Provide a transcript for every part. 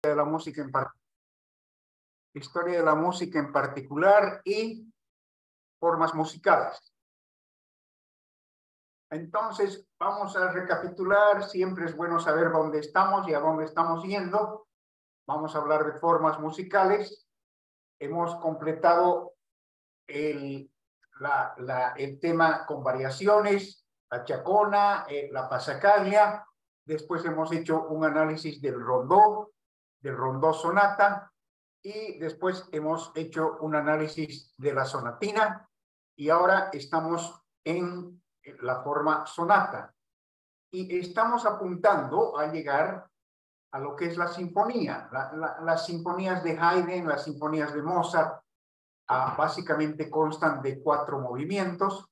de la música historia de la música en particular y formas musicales. Entonces, vamos a recapitular. Siempre es bueno saber dónde estamos y a dónde estamos yendo. Vamos a hablar de formas musicales. Hemos completado el tema con variaciones, la chacona, la pasacaglia. Después hemos hecho un análisis del rondó sonata, y después hemos hecho un análisis de la sonatina, y ahora estamos en la forma sonata. Y estamos apuntando a llegar a lo que es la sinfonía, las sinfonías de Haydn, las sinfonías de Mozart. Básicamente constan de 4 movimientos,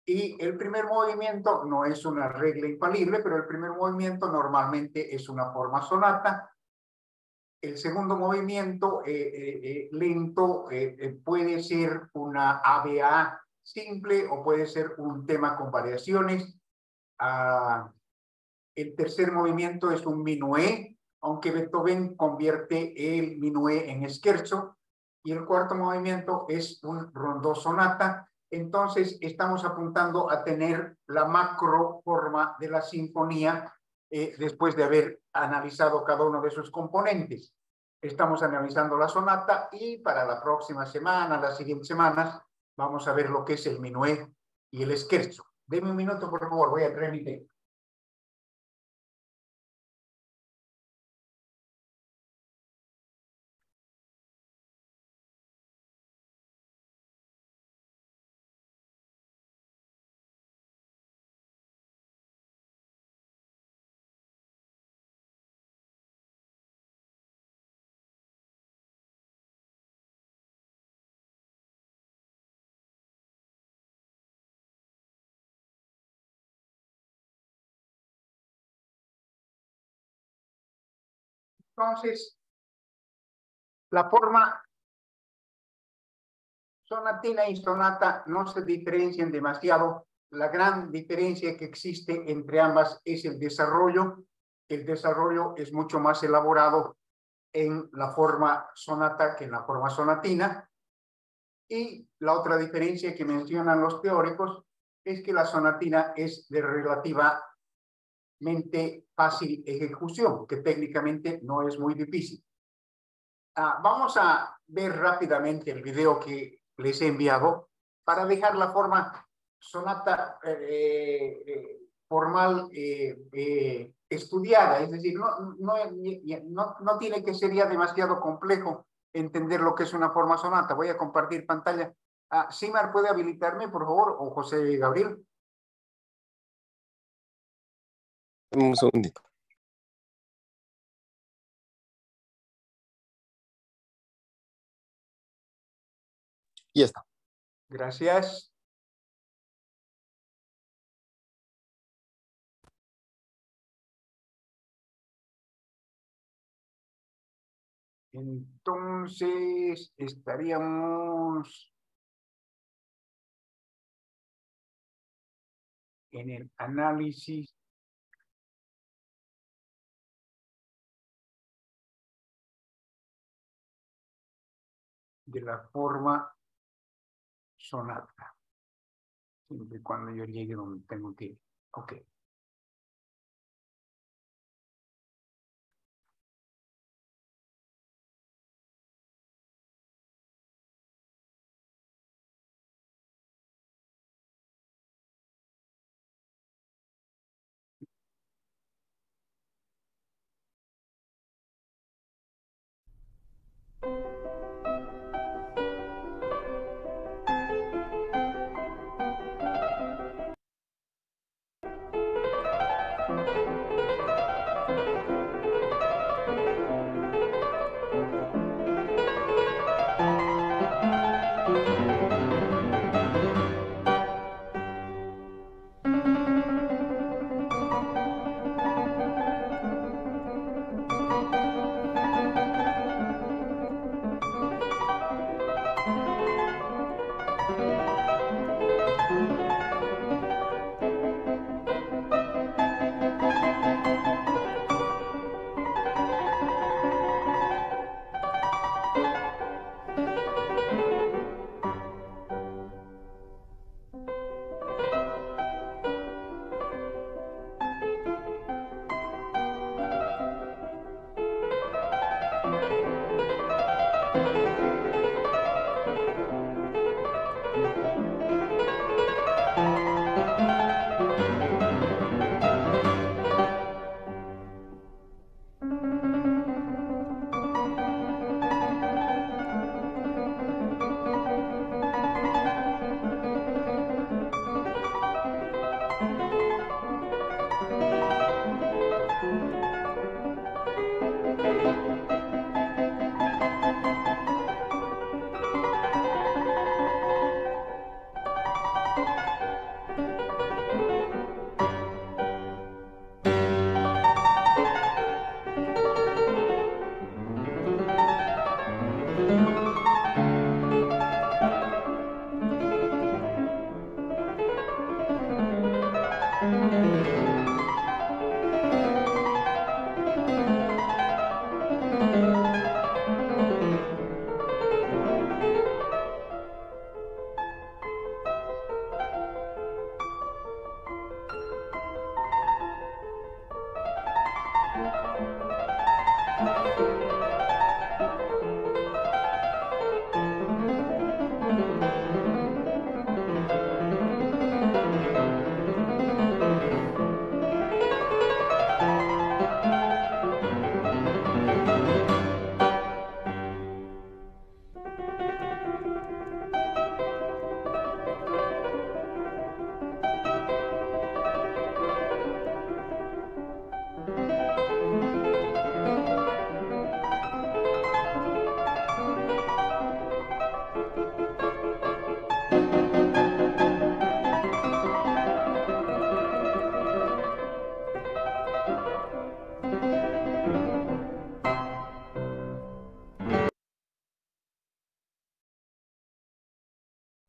y el primer movimiento no es una regla infalible, pero el primer movimiento normalmente es una forma sonata. El segundo movimiento lento puede ser una ABA simple o puede ser un tema con variaciones. El tercer movimiento es un minué, aunque Beethoven convierte el minué en scherzo. Y el cuarto movimiento es un rondó sonata. Entonces estamos apuntando a tener la macro forma de la sinfonía después de haber analizado cada uno de sus componentes. Estamos analizando la sonata, y para la próxima semana, las siguientes semanas, vamos a ver lo que es el minué y el scherzo. Deme un minuto, por favor, voy a traer mi té. Entonces, la forma sonatina y sonata no se diferencian demasiado. La gran diferencia que existe entre ambas es el desarrollo. El desarrollo es mucho más elaborado en la forma sonata que en la forma sonatina. Y la otra diferencia que mencionan los teóricos es que la sonatina es de relativamente fácil ejecución, que técnicamente no es muy difícil. Vamos a ver rápidamente el video que les he enviado para dejar la forma sonata formal estudiada. Es decir, no tiene que ser ya demasiado complejo entender lo que es una forma sonata. Voy a compartir pantalla. Simar, ¿puede habilitarme, por favor? O José Gabriel. Un segundito. Y ya está. Gracias. Entonces, estaríamos en el análisis de la forma sonata, siempre y cuando yo llegue donde tengo que ir. Ok.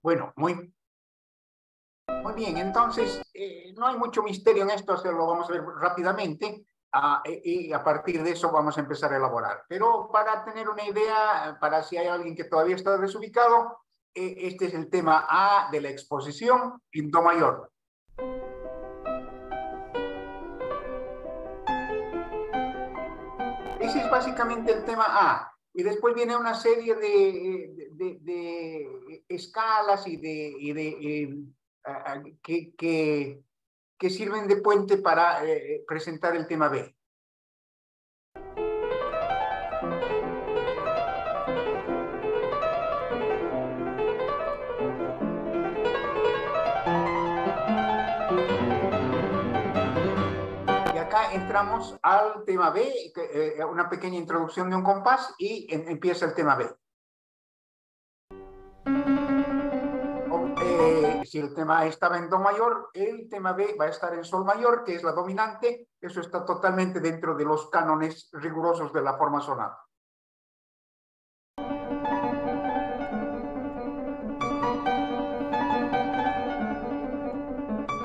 Bueno, muy bien. Entonces, no hay mucho misterio en esto, lo vamos a ver rápidamente y a partir de eso vamos a empezar a elaborar. Pero para tener una idea, para si hay alguien que todavía está desubicado, este es el tema A de la exposición en Do mayor. Ese es básicamente el tema A. Y después viene una serie de escalas que sirven de puente para presentar el tema B. Y acá entramos al tema B, una pequeña introducción de un compás y empieza el tema B. Si el tema A estaba en Do mayor, el tema B va a estar en Sol mayor, que es la dominante. Eso está totalmente dentro de los cánones rigurosos de la forma sonata.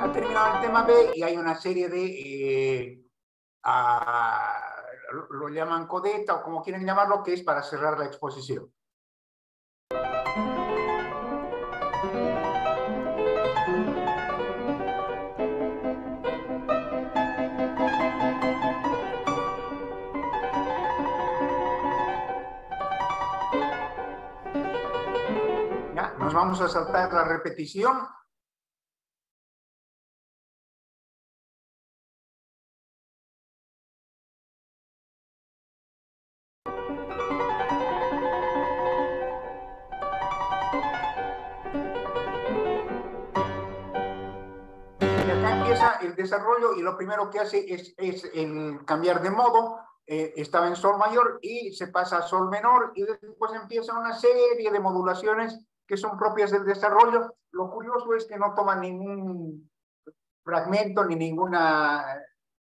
Ha terminado el tema B y hay una serie de, lo llaman codeta o como quieren llamarlo, que es para cerrar la exposición. Ya, nos vamos a saltar la repetición. Y acá empieza el desarrollo y lo primero que hace es el cambiar de modo. Estaba en Sol mayor y se pasa a Sol menor y después empieza una serie de modulaciones que son propias del desarrollo. Lo curioso es que no toma ningún fragmento ni ninguna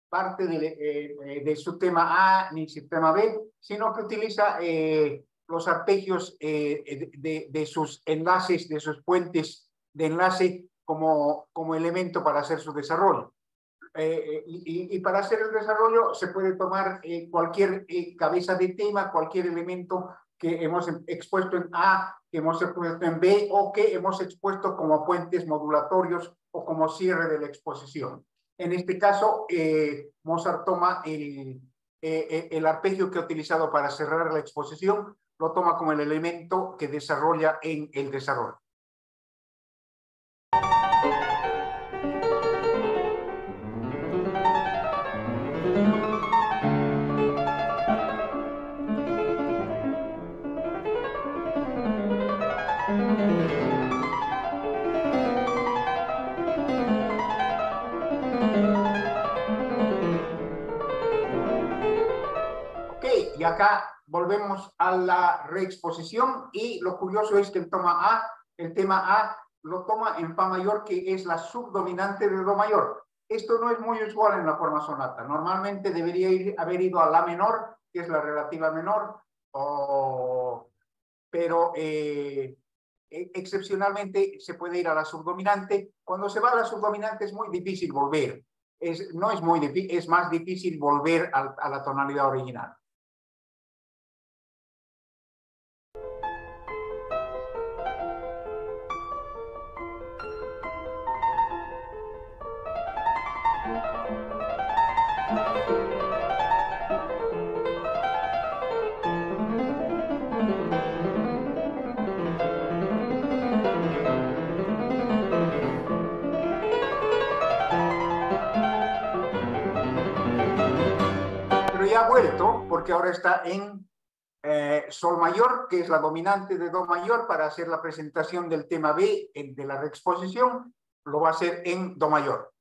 parte de su tema A ni su tema B, sino que utiliza los arpegios de sus enlaces, de sus puentes de enlace como elemento para hacer su desarrollo. Y para hacer el desarrollo se puede tomar cualquier cabeza de tema, cualquier elemento que hemos expuesto en A, que hemos expuesto en B o que hemos expuesto como puentes modulatorios o como cierre de la exposición. En este caso, Mozart toma el arpegio que he utilizado para cerrar la exposición lo toma como el elemento que desarrolla en el desarrollo. Ok, y acá volvemos a la reexposición y lo curioso es que el tema A lo toma en fa mayor, que es la subdominante de do mayor. Esto no es muy usual en la forma sonata. Normalmente debería haber ido a la menor, que es la relativa menor, pero excepcionalmente se puede ir a la subdominante. Cuando se va a la subdominante es muy difícil volver. No es muy difícil, es más difícil volver a la tonalidad original. Pero ya ha vuelto, porque ahora está en sol mayor, que es la dominante de do mayor, para hacer la presentación del tema B de la reexposición, lo va a hacer en do mayor.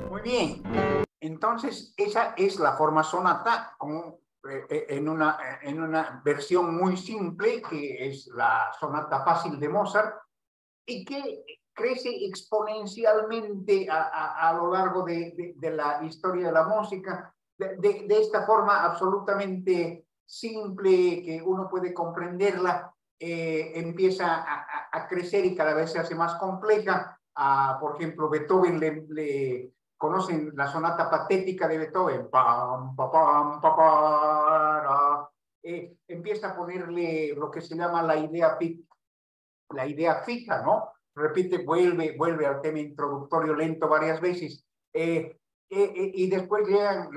Muy bien, entonces esa es la forma sonata como, en una versión muy simple, que es la sonata fácil de Mozart, y que crece exponencialmente a lo largo de la historia de la música, de esta forma absolutamente simple que uno puede comprenderla, empieza a crecer y cada vez se hace más compleja. Por ejemplo, Beethoven conocen la sonata patética de Beethoven, pam, pa, pam, pa, para. Empieza a ponerle lo que se llama la idea fija, ¿no? Repite, vuelve al tema introductorio lento varias veces. Y después llegan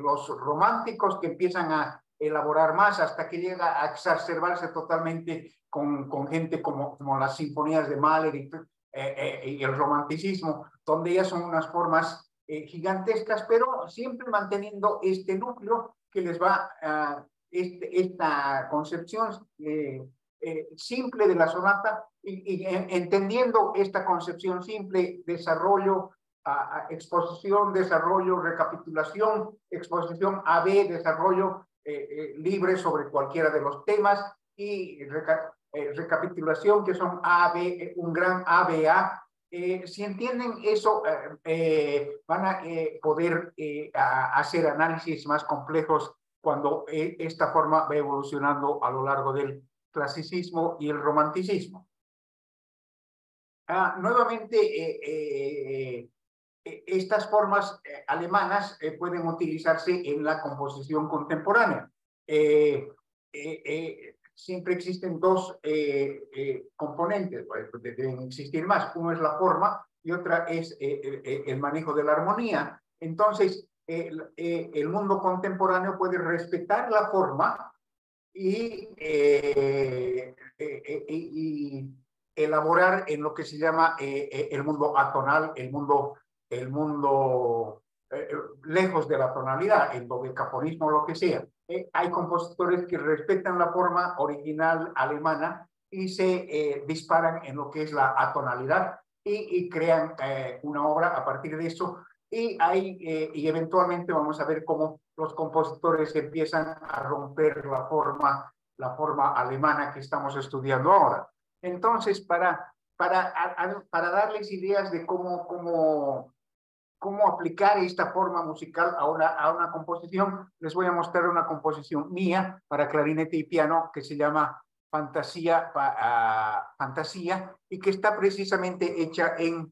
los románticos, que empiezan a elaborar más hasta que llega a exacerbarse totalmente con gente como las sinfonías de Mahler y el romanticismo, donde ya son unas formas gigantescas, pero siempre manteniendo este núcleo que les va a esta concepción simple de la sonata, y entendiendo esta concepción simple, desarrollo, exposición, desarrollo, recapitulación, exposición AB, desarrollo libre sobre cualquiera de los temas, y recapitulación, que son AB, un gran ABA. Si entienden eso, van a poder hacer análisis más complejos cuando esta forma va evolucionando a lo largo del clasicismo y el romanticismo. Nuevamente, estas formas alemanas pueden utilizarse en la composición contemporánea. Siempre existen dos componentes, deben existir más. Uno es la forma y otra es el manejo de la armonía. Entonces, el mundo contemporáneo puede respetar la forma y elaborar en lo que se llama el mundo atonal, el mundo lejos de la tonalidad, el dodecafonismo o lo que sea. Hay compositores que respetan la forma original alemana y se disparan en lo que es la atonalidad y crean una obra a partir de eso. Y eventualmente vamos a ver cómo los compositores empiezan a romper la forma alemana que estamos estudiando ahora. Entonces, para darles ideas de cómo cómo aplicar esta forma musical a una composición. Les voy a mostrar una composición mía para clarinete y piano que se llama Fantasía y que está precisamente hecha en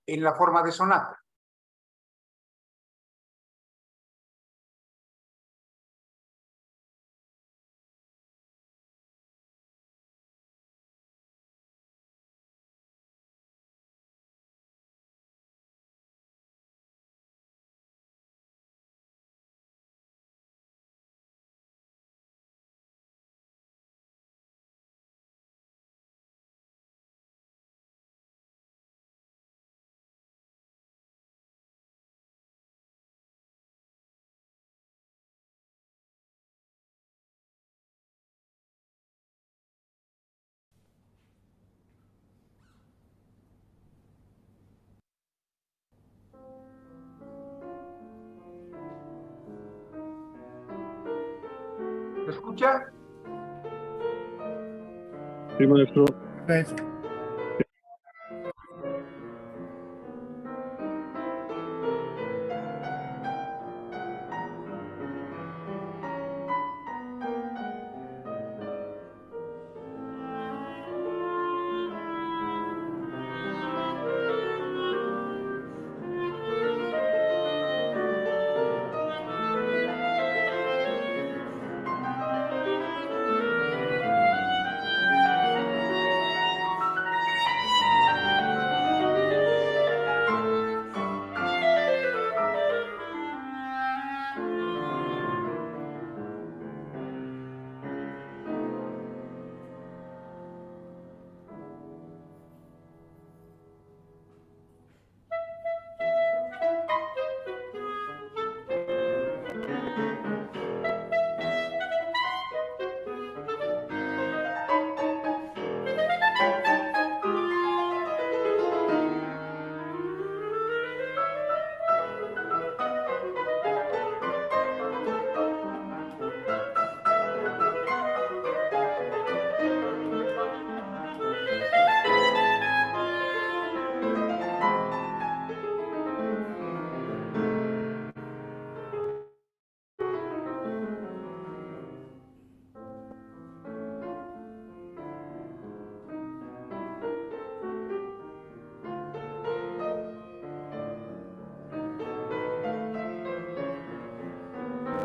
la forma de sonata. ¿Se escucha? Sí, maestro.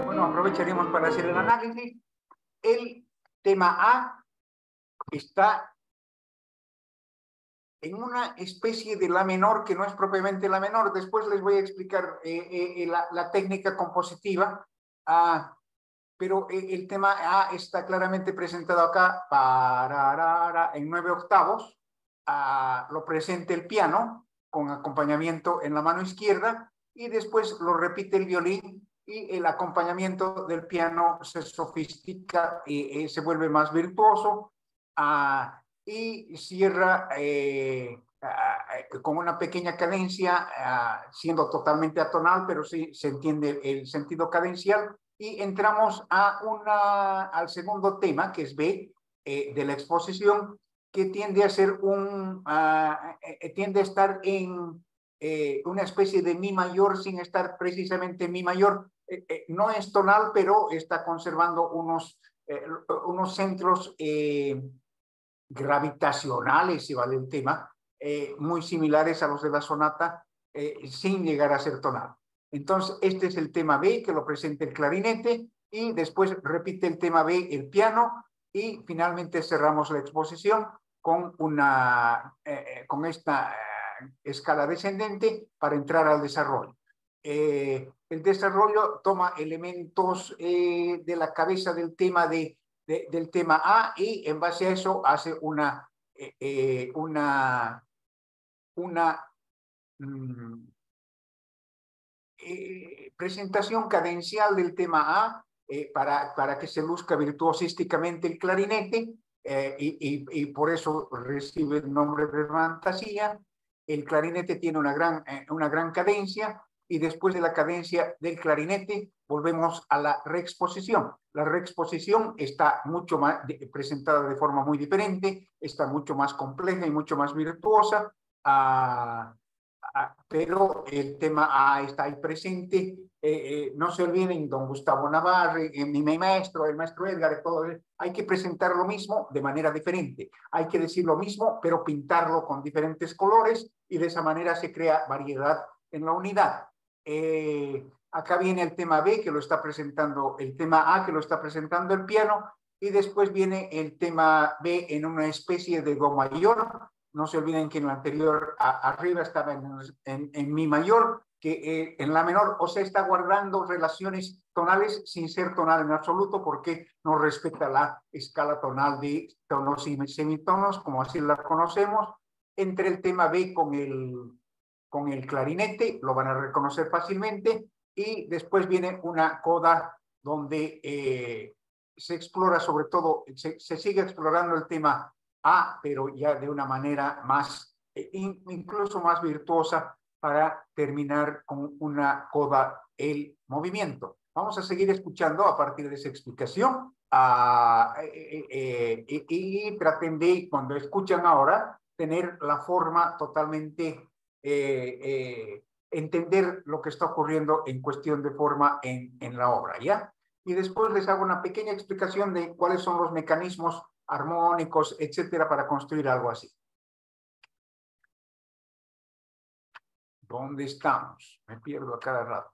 Bueno, aprovecharemos para hacer el análisis. El tema A está en una especie de la menor que no es propiamente la menor. Después les voy a explicar la técnica compositiva, pero el tema A está claramente presentado acá en 9 octavos. Lo presenta el piano con acompañamiento en la mano izquierda y después lo repite el violín y el acompañamiento del piano se sofistica y se vuelve más virtuoso. Y cierra con una pequeña cadencia, siendo totalmente atonal, pero sí se entiende el sentido cadencial. Y entramos al segundo tema, que es B, de la exposición, que tiende a ser tiende a estar en una especie de mi mayor sin estar precisamente en mi mayor. No es tonal, pero está conservando unos centros gravitacionales, si vale el tema, muy similares a los de la sonata, sin llegar a ser tonal. Entonces, este es el tema B, que lo presenta el clarinete, y después repite el tema B el piano, y finalmente cerramos la exposición con esta escala descendente para entrar al desarrollo. El desarrollo toma elementos de la cabeza del tema del tema A y en base a eso hace una presentación cadencial del tema A para que se luzca virtuosísticamente el clarinete y por eso recibe el nombre de fantasía. El clarinete tiene una gran cadencia y después de la cadencia del clarinete volvemos a la reexposición. La reexposición está mucho más presentada de forma muy diferente, está mucho más compleja y mucho más virtuosa, pero el tema está ahí presente. No se olviden, don Gustavo Navarre, mi maestro, el maestro Edgar, todo, hay que presentar lo mismo de manera diferente. Hay que decir lo mismo, pero pintarlo con diferentes colores y de esa manera se crea variedad en la unidad. Acá viene el tema B, que lo está presentando, el tema A, que lo está presentando el piano, y después viene el tema B en una especie de do mayor. No se olviden que en la anterior, arriba estaba en mi mayor, que en la menor, o sea, está guardando relaciones tonales sin ser tonal en absoluto, porque no respeta la escala tonal de tonos y semitonos, como así la conocemos. Entre el tema B con el clarinete, lo van a reconocer fácilmente, y después viene una coda donde se explora sobre todo, se sigue explorando el tema A, pero ya de una manera más, incluso más virtuosa, para terminar con una coda, el movimiento. Vamos a seguir escuchando a partir de esa explicación y traten de, cuando escuchan ahora, tener la forma totalmente, entender lo que está ocurriendo en cuestión de forma en la obra, ¿ya? Y después les hago una pequeña explicación de cuáles son los mecanismos armónicos, etcétera, para construir algo así. ¿Dónde estamos? Me pierdo a cada rato.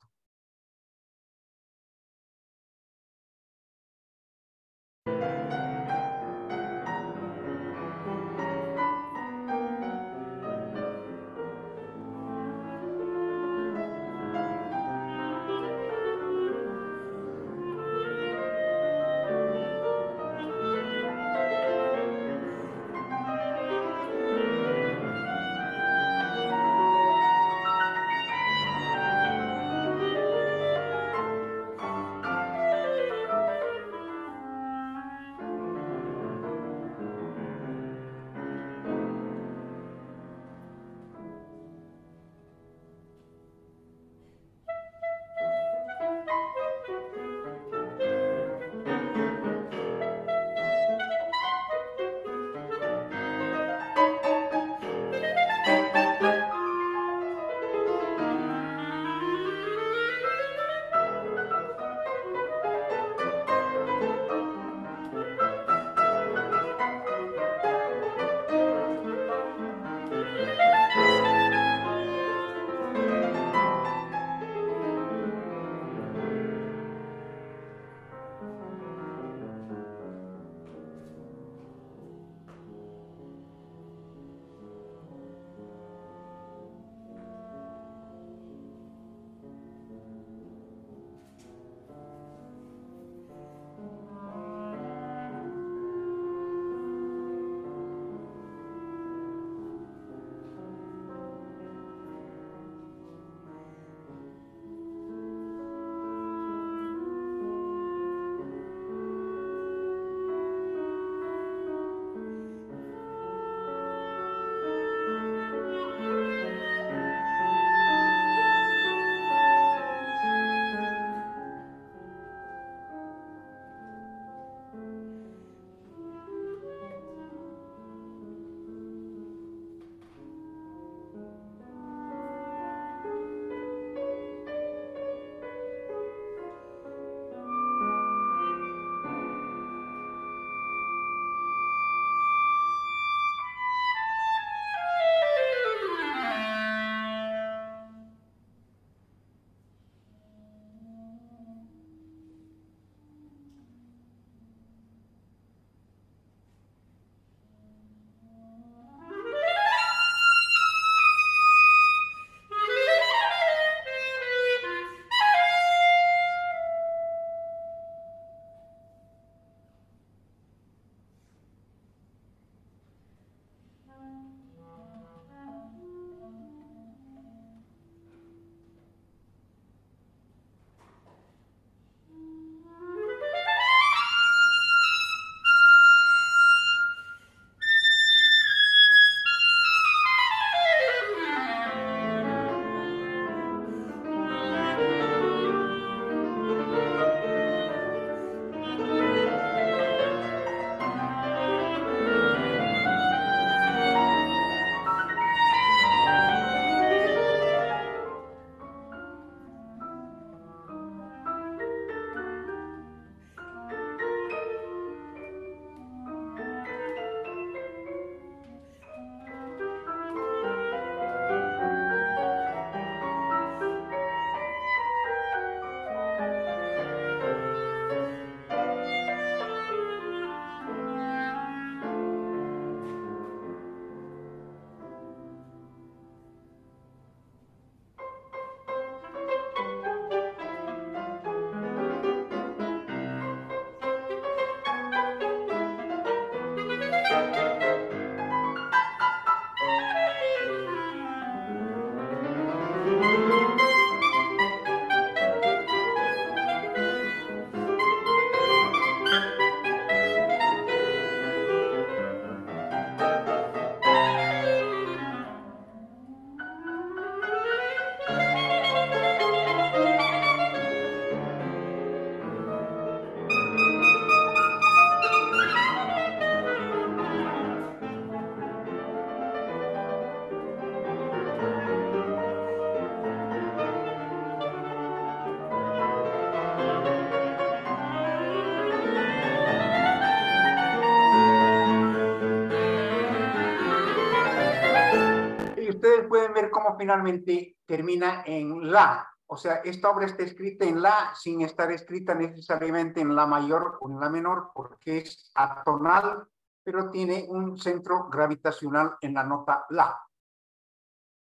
finalmente termina en la. O sea, esta obra está escrita en la sin estar escrita necesariamente en la mayor o en la menor, porque es atonal, pero tiene un centro gravitacional en la nota la,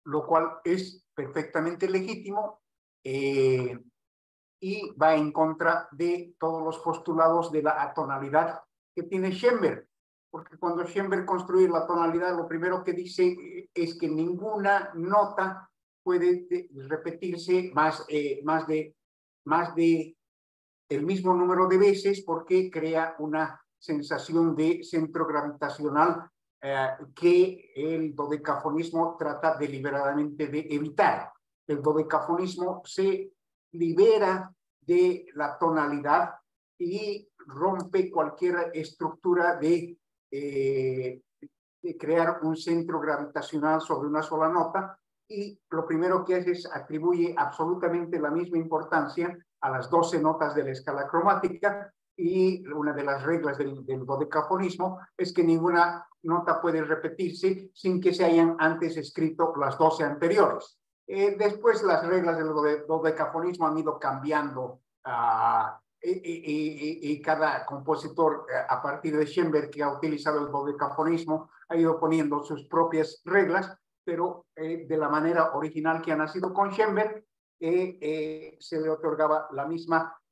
lo cual es perfectamente legítimo y va en contra de todos los postulados de la atonalidad que tiene Schoenberg. Porque cuando Schoenberg construye la tonalidad, lo primero que dice es que ninguna nota puede repetirse más de el mismo número de veces, porque crea una sensación de centro gravitacional que el dodecafonismo trata deliberadamente de evitar. El dodecafonismo se libera de la tonalidad y rompe cualquier estructura de crear un centro gravitacional sobre una sola nota, y lo primero que hace es atribuye absolutamente la misma importancia a las 12 notas de la escala cromática, y una de las reglas del dodecafonismo es que ninguna nota puede repetirse sin que se hayan antes escrito las 12 anteriores. Después las reglas del dodecafonismo han ido cambiando y cada compositor a partir de Schoenberg, que ha utilizado el dodecafonismo, ha ido poniendo sus propias reglas, pero de la manera original que ha nacido con Schoenberg, se le otorgaba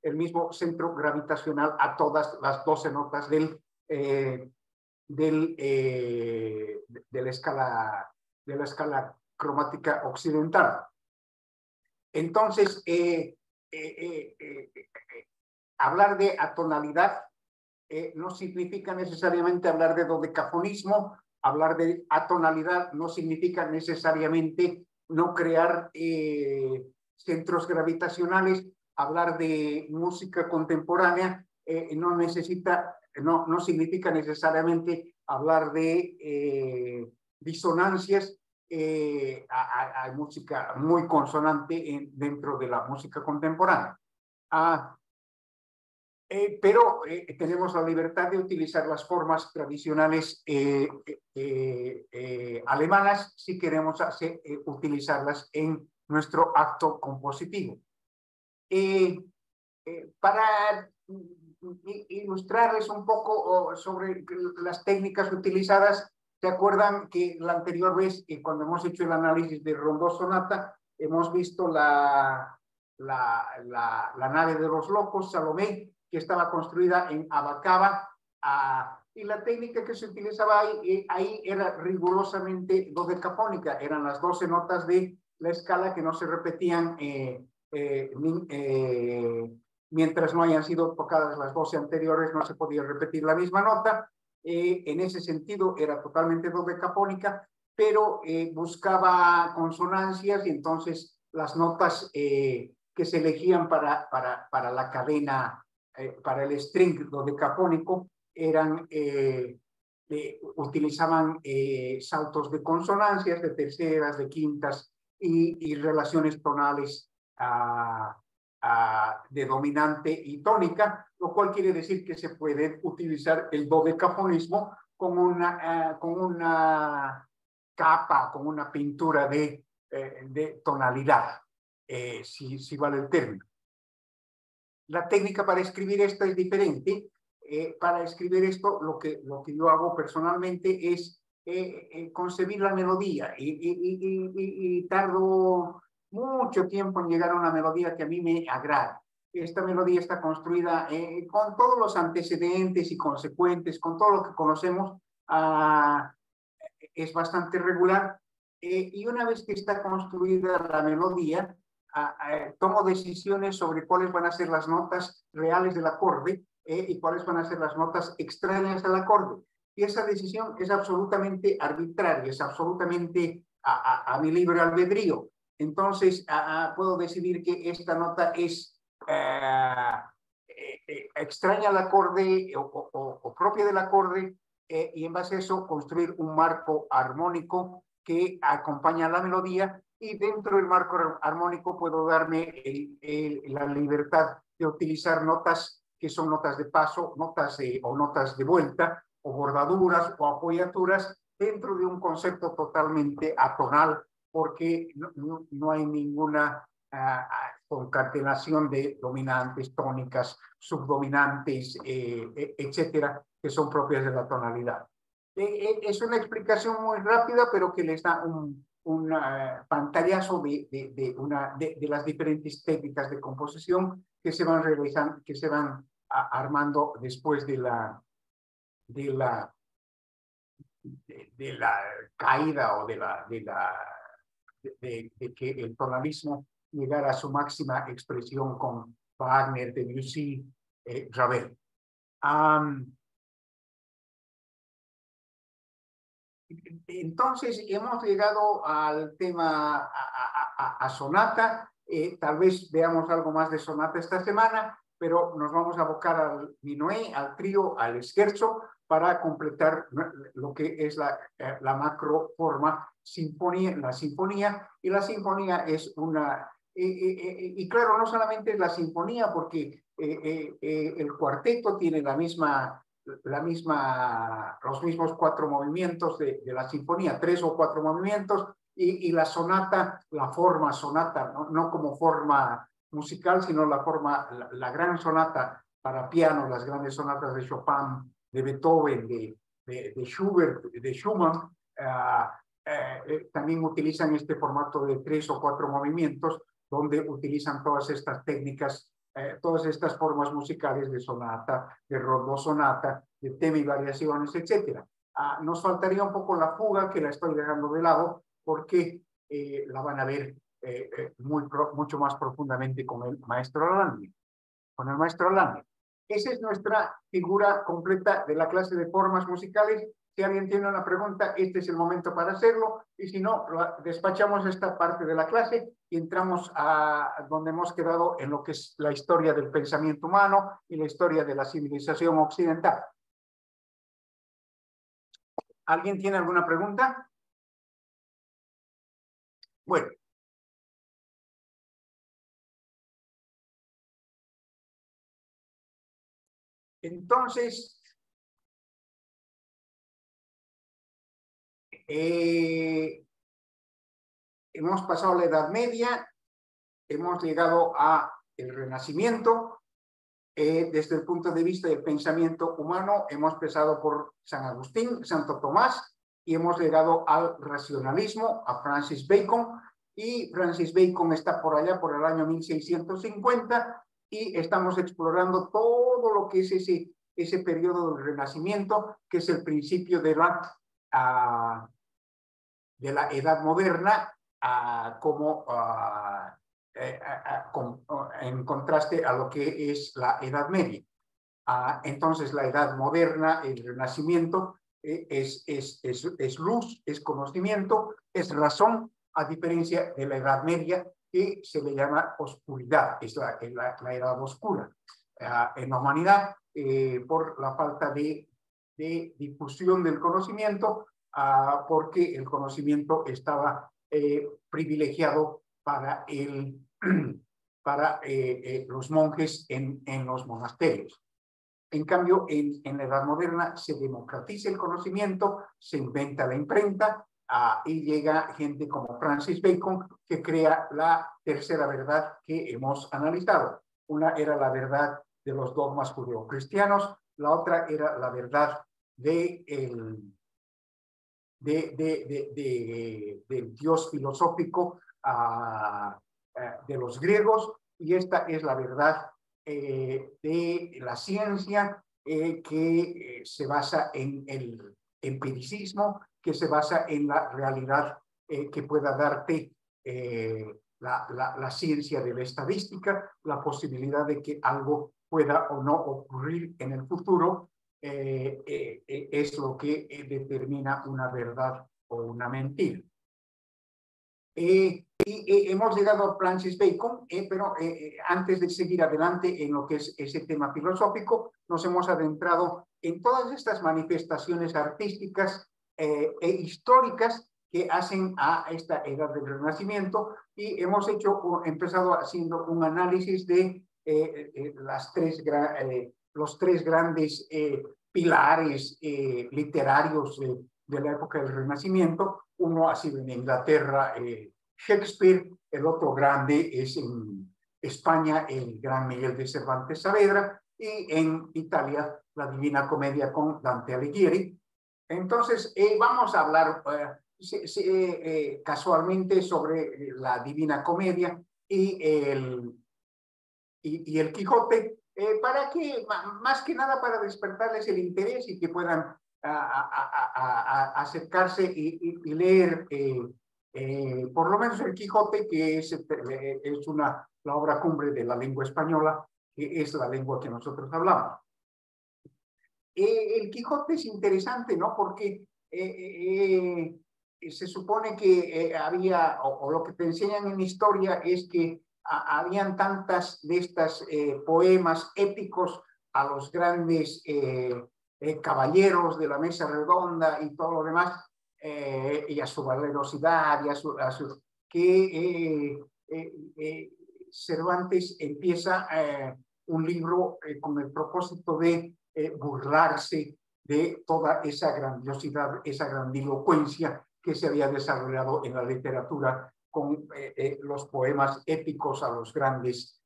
el mismo centro gravitacional a todas las 12 notas de la escala cromática occidental. Entonces, hablar de atonalidad no significa necesariamente hablar de dodecafonismo. Hablar de atonalidad no significa necesariamente no crear centros gravitacionales. Hablar de música contemporánea no significa necesariamente hablar de disonancias. Hay música muy consonante dentro de la música contemporánea. Pero tenemos la libertad de utilizar las formas tradicionales alemanas si queremos utilizarlas en nuestro acto compositivo. Para ilustrarles un poco sobre las técnicas utilizadas, ¿se acuerdan que la anterior vez, cuando hemos hecho el análisis de Rondó Sonata, hemos visto la nave de los locos, Salomé, que estaba construida en Abacaba, y la técnica que se utilizaba ahí era rigurosamente dodecafónica? Eran las 12 notas de la escala que no se repetían mientras no hayan sido tocadas las 12 anteriores. No se podía repetir la misma nota. En ese sentido era totalmente dodecafónica, pero buscaba consonancias, y entonces las notas que se elegían para la cadena, para el string dodecafónico, utilizaban saltos de consonancias, de terceras, de quintas y relaciones tonales de dominante y tónica, lo cual quiere decir que se puede utilizar el dodecafonismo como una capa, como una pintura de tonalidad, si vale el término. La técnica para escribir esto es diferente. Para escribir esto, lo que yo hago personalmente es concebir la melodía, y tardo mucho tiempo en llegar a una melodía que a mí me agrada. Esta melodía está construida con todos los antecedentes y consecuentes, con todo lo que conocemos. Es bastante regular, y una vez que está construida la melodía, tomo decisiones sobre cuáles van a ser las notas reales del acorde y cuáles van a ser las notas extrañas al acorde. Y esa decisión es absolutamente arbitraria, es absolutamente a mi libre albedrío. Entonces, puedo decidir que esta nota es extraña al acorde o propia del acorde, y en base a eso construir un marco armónico que acompaña la melodía, y dentro del marco armónico puedo darme la libertad de utilizar notas que son notas de paso, o notas de vuelta, o bordaduras o apoyaturas, dentro de un concepto totalmente atonal porque no hay ninguna concatenación de dominantes, tónicas, subdominantes, etcétera, que son propias de la tonalidad. Es una explicación muy rápida, pero que les da un pantallazo de las diferentes técnicas de composición que se van realizando, que se van armando después de la caída o de que el tonalismo llegara a su máxima expresión con Wagner, Debussy, Ravel. Entonces hemos llegado al tema a sonata. Tal vez veamos algo más de sonata esta semana, pero nos vamos a abocar al minué, al trío, al scherzo, para completar lo que es la macroforma sinfonía, la sinfonía. Y la sinfonía es una... y claro, no solamente es la sinfonía, porque el cuarteto tiene los mismos 4 movimientos de la sinfonía, 3 o 4 movimientos, y la sonata, la forma sonata, no como forma musical, sino la gran sonata para piano, las grandes sonatas de Chopin, de Beethoven, de Schubert, de Schumann, también utilizan este formato de 3 o 4 movimientos, donde utilizan todas estas técnicas, todas estas formas musicales de sonata, de rondo sonata, de tema y variaciones, etc. Nos faltaría un poco la fuga, que la estoy dejando de lado, porque la van a ver mucho más profundamente con el maestro Alandi. Esa es nuestra figura completa de la clase de formas musicales. Si alguien tiene una pregunta, este es el momento para hacerlo, y si no, despachamos esta parte de la clase y entramos a donde hemos quedado en lo que es la historia del pensamiento humano y la historia de la civilización occidental. ¿Alguien tiene alguna pregunta? Bueno. Entonces, hemos pasado la Edad Media, hemos llegado al Renacimiento. Desde el punto de vista del pensamiento humano, hemos empezado por San Agustín, Santo Tomás, y hemos llegado al racionalismo, a Francis Bacon, y Francis Bacon está por allá por el año 1650, y estamos explorando todo lo que es ese periodo del Renacimiento, que es el principio de la Edad Moderna, en contraste a lo que es la Edad Media. Entonces, la Edad Moderna, el Renacimiento, es luz, es conocimiento, es razón, a diferencia de la Edad Media, que se le llama oscuridad, es la Edad Oscura. En la humanidad, por la falta de difusión del conocimiento, porque el conocimiento estaba privilegiado para los monjes en los monasterios. En cambio, en la Edad Moderna se democratiza el conocimiento, se inventa la imprenta, y llega gente como Francis Bacon, que crea la tercera verdad que hemos analizado. Una era la verdad de los dogmas judeocristianos, la otra era la verdad del Dios filosófico de los griegos, y esta es la verdad de la ciencia, que se basa en el empiricismo, que se basa en la realidad que pueda darte la ciencia de la estadística, la posibilidad de que algo pueda o no ocurrir en el futuro, es lo que determina una verdad o una mentira. Hemos llegado a Francis Bacon, pero antes de seguir adelante en lo que es ese tema filosófico, nos hemos adentrado en todas estas manifestaciones artísticas e históricas que hacen a esta edad del Renacimiento, y hemos empezado haciendo un análisis de los tres grandes pilares literarios de la época del Renacimiento. Uno ha sido en Inglaterra Shakespeare, el otro grande es en España el gran Miguel de Cervantes Saavedra, y en Italia la Divina Comedia con Dante Alighieri. Entonces, vamos a hablar casualmente sobre la Divina Comedia y el Quijote, para que, más que nada, para despertarles el interés y que puedan acercarse y leer por lo menos el Quijote, que es la obra cumbre de la lengua española, que es la lengua que nosotros hablamos. El Quijote es interesante, ¿no? Porque se supone que había, o lo que te enseñan en historia es que habían tantas de estas poemas épicos a los grandes caballeros de la mesa redonda y todo lo demás, y a su valerosidad, y que Cervantes empieza un libro con el propósito de burlarse de toda esa grandiosidad, esa grandilocuencia que se había desarrollado en la literatura con los poemas épicos a los grandes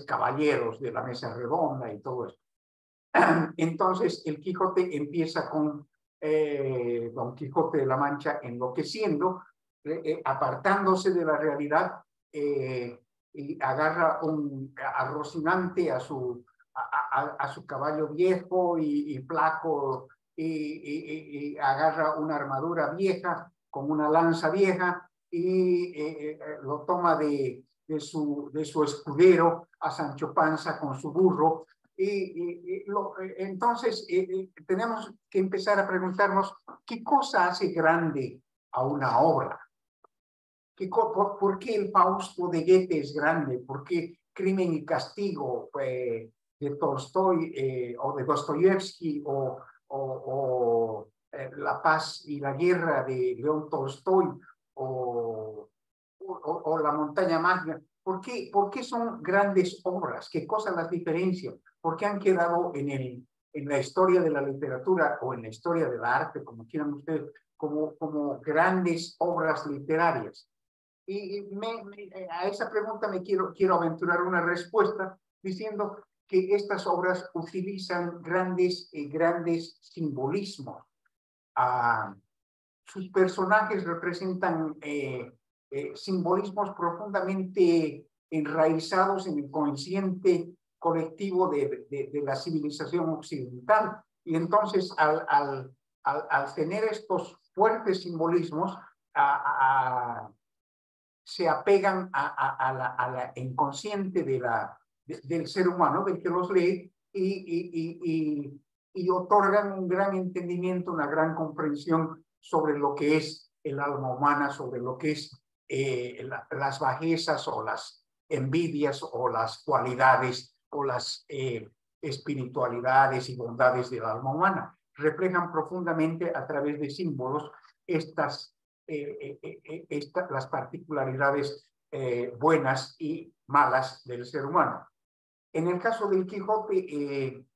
caballeros de la mesa redonda y todo eso. Entonces el Quijote empieza con Don Quijote de la Mancha enloqueciendo, apartándose de la realidad, y agarra a Rocinante, a su caballo viejo y flaco, y agarra una armadura vieja con una lanza vieja y lo toma de su escudero a Sancho Panza con su burro. Entonces tenemos que empezar a preguntarnos qué cosa hace grande a una obra. ¿Por qué el Fausto de Goethe es grande? ¿Por qué Crimen y Castigo de Tolstoy o de Dostoyevsky o La Paz y la Guerra de León Tolstoy o La Montaña Mágica? ¿Por qué son grandes obras? ¿Qué cosas las diferencian? ¿Por qué han quedado en la historia de la literatura o en la historia del arte, como quieran ustedes, como grandes obras literarias? Y a esa pregunta me quiero aventurar una respuesta diciendo que estas obras utilizan grandes simbolismos. Sus personajes representan simbolismos profundamente enraizados en el consciente colectivo de la civilización occidental. Y entonces, al tener estos fuertes simbolismos, se apegan a la inconsciente del ser humano, del que los lee, y otorgan un gran entendimiento, una gran comprensión sobre lo que es el alma humana, sobre lo que es las bajezas o las envidias o las cualidades o las espiritualidades y bondades del alma humana. Reflejan profundamente a través de símbolos las particularidades buenas y malas del ser humano. En el caso del Quijote,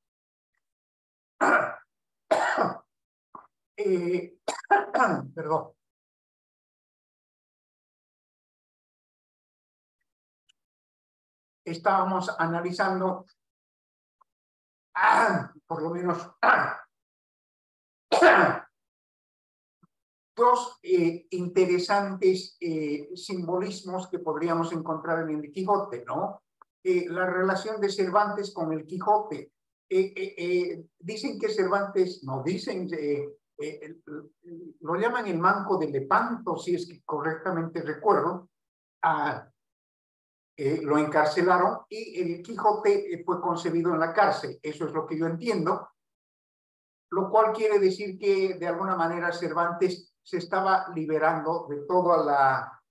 perdón. Estábamos analizando por lo menos dos interesantes simbolismos que podríamos encontrar en el Quijote, ¿no? La relación de Cervantes con el Quijote. Dicen que Cervantes, no dicen, lo llaman el manco de Lepanto, si es que correctamente recuerdo. Lo encarcelaron y el Quijote fue concebido en la cárcel. Eso es lo que yo entiendo, lo cual quiere decir que de alguna manera Cervantes se estaba liberando de toda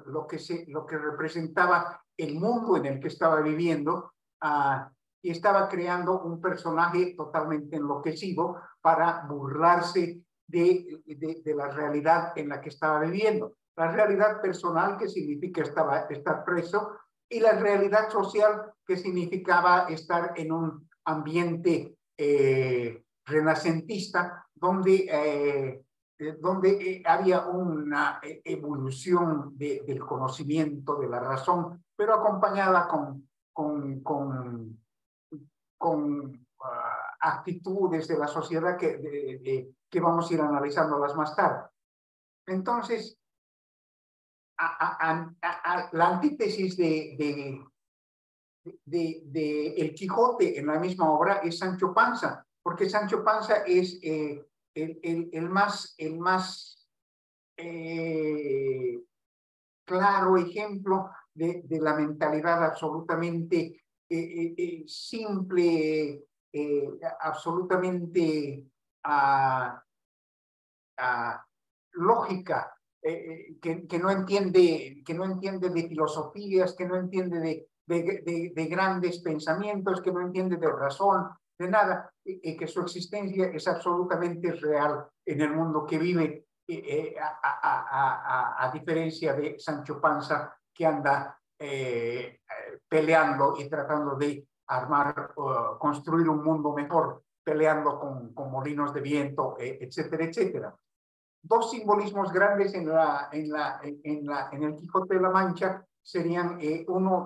lo que representaba el mundo en el que estaba viviendo, y estaba creando un personaje totalmente enloquecido para burlarse de la realidad en la que estaba viviendo. La realidad personal, que significa estar preso, y la realidad social, que significaba estar en un ambiente renacentista, donde había una evolución del conocimiento, de la razón, pero acompañada con actitudes de la sociedad que vamos a ir analizándolas más tarde. Entonces, la antítesis de El Quijote en la misma obra es Sancho Panza, porque Sancho Panza es el más claro ejemplo de la mentalidad absolutamente simple, absolutamente lógica, que no entiende de filosofías, que no entiende de grandes pensamientos, que no entiende de razón, de nada, y que su existencia es absolutamente real en el mundo que vive, a diferencia de Sancho Panza, que anda peleando y tratando de armar, construir un mundo mejor, peleando con molinos de viento, etcétera, etcétera. Dos simbolismos grandes en el Quijote de la Mancha serían, uno,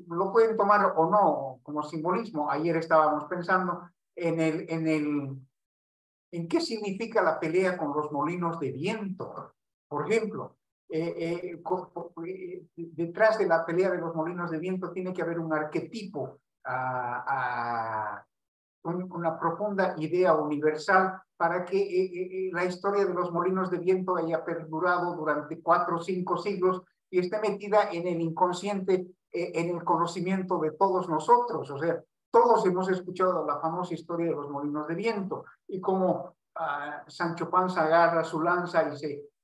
lo pueden tomar o no como simbolismo. Ayer estábamos pensando en qué significa la pelea con los molinos de viento. Por ejemplo, detrás de la pelea de los molinos de viento tiene que haber un arquetipo, una profunda idea universal para que la historia de los molinos de viento haya perdurado durante 4 o 5 siglos y esté metida en el inconsciente, en el conocimiento de todos nosotros. O sea, todos hemos escuchado la famosa historia de los molinos de viento y cómo Sancho Panza agarra su lanza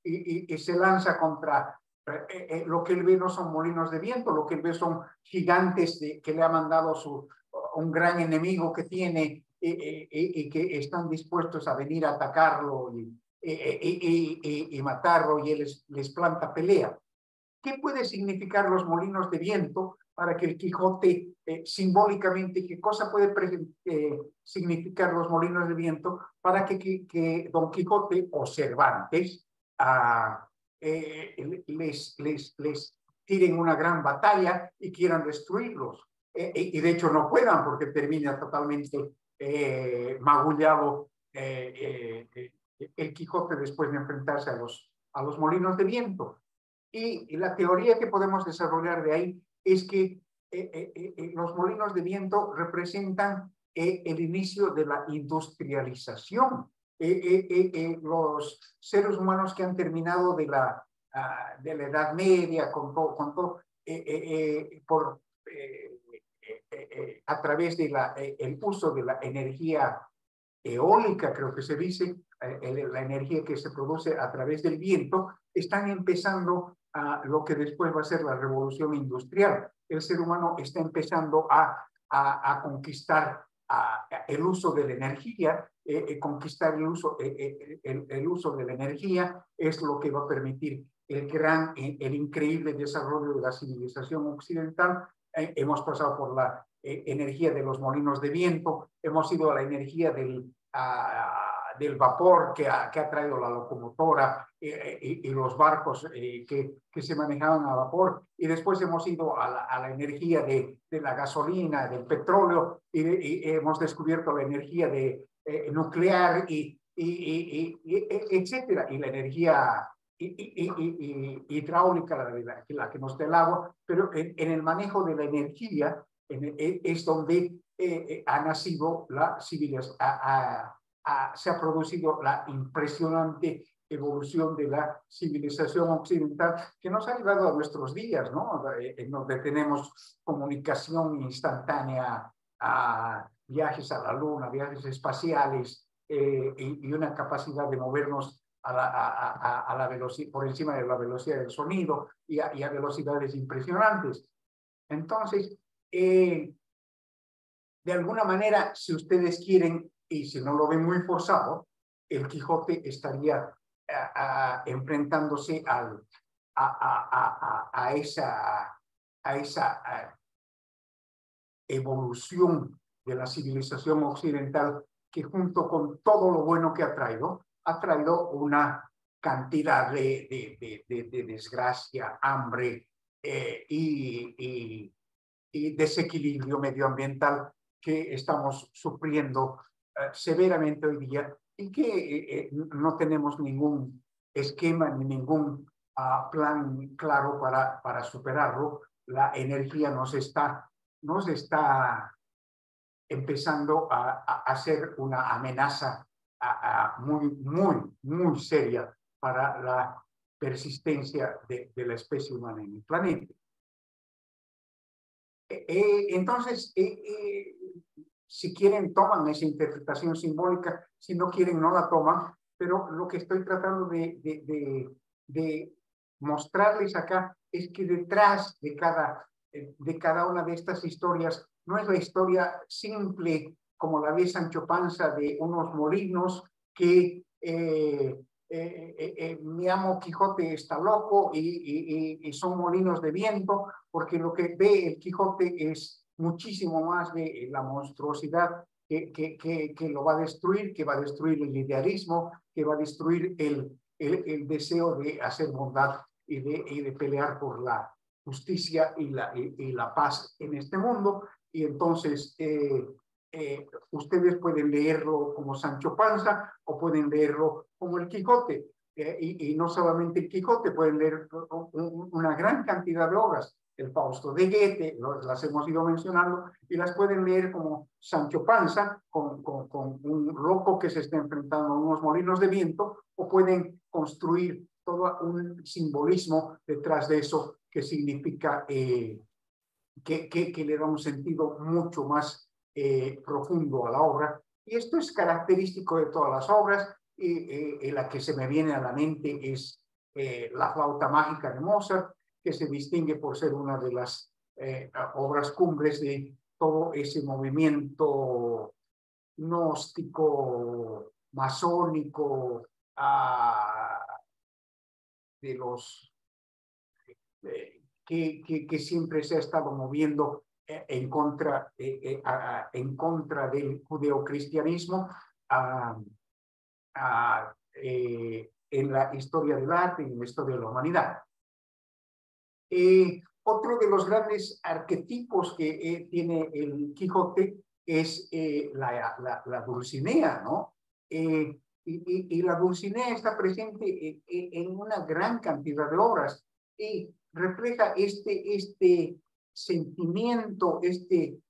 y se lanza contra lo que él ve. No son molinos de viento, lo que él ve son gigantes que le ha mandado un gran enemigo que tiene, y que están dispuestos a venir a atacarlo y matarlo, y él les planta pelea. ¿Qué puede significar los molinos de viento para que el Quijote, simbólicamente, qué cosa puede significar los molinos de viento para que Don Quijote o Cervantes les tiren una gran batalla y quieran destruirlos? Y de hecho no puedan, porque termina totalmente magullado el Quijote después de enfrentarse a los molinos de viento. Y la teoría que podemos desarrollar de ahí es que los molinos de viento representan el inicio de la industrialización. Los seres humanos que han terminado de la Edad Media a través de el uso de la energía eólica, creo que se dice, la energía que se produce a través del viento, están empezando a lo que después va a ser la revolución industrial. El ser humano está empezando a conquistar el uso de la energía. Conquistar el uso de la energía es lo que va a permitir el increíble desarrollo de la civilización occidental. Hemos pasado por la energía de los molinos de viento, hemos ido a la energía del vapor que ha traído la locomotora y los barcos que se manejaban a vapor, y después hemos ido a la energía de la gasolina, del petróleo, y hemos descubierto la energía nuclear, etcétera, y la energía hidráulica, la que nos da el agua. Pero en el manejo de la energía es donde ha nacido la civilización, se ha producido la impresionante evolución de la civilización occidental, que nos ha llevado a nuestros días, ¿no? En donde tenemos comunicación instantánea, viajes a la luna, viajes espaciales, y una capacidad de movernos a la velocidad, por encima de la velocidad del sonido, y a velocidades impresionantes. Entonces, de alguna manera, si ustedes quieren, y si no lo ven muy forzado, el Quijote estaría enfrentándose a esa evolución de la civilización occidental que junto con todo lo bueno que ha traído una cantidad de desgracia, hambre y desequilibrio medioambiental que estamos sufriendo severamente hoy día y que no tenemos ningún esquema ni ningún plan claro para superarlo. La energía nos está empezando a ser una amenaza muy seria para la persistencia de la especie humana en el planeta. Entonces, si quieren, toman esa interpretación simbólica, si no quieren, no la toman, pero lo que estoy tratando de mostrarles acá es que detrás de cada una de estas historias no es la historia simple como la ve Sancho Panza de unos molinos que mi amo Quijote está loco y son molinos de viento, porque lo que ve el Quijote es muchísimo más de la monstruosidad que lo va a destruir, que va a destruir el idealismo, que va a destruir el deseo de hacer bondad y de pelear por la justicia y la paz en este mundo. Y entonces ustedes pueden leerlo como Sancho Panza o pueden leerlo como el Quijote. Y no solamente el Quijote, pueden leer una gran cantidad de obras. El Fausto de Goethe, las hemos ido mencionando, y las pueden leer como Sancho Panza, con un loco que se está enfrentando a unos molinos de viento, o pueden construir todo un simbolismo detrás de eso que significa que le da un sentido mucho más profundo a la obra. Y esto es característico de todas las obras. La que se me viene a la mente es La flauta mágica de Mozart, que se distingue por ser una de las obras cumbres de todo ese movimiento gnóstico, masónico, de los que siempre se ha estado moviendo en contra del judeocristianismo en la historia del arte y en la historia de la humanidad. Otro de los grandes arquetipos que tiene el Quijote es la Dulcinea, ¿no? Y la Dulcinea está presente en una gran cantidad de obras y refleja este sentimiento, este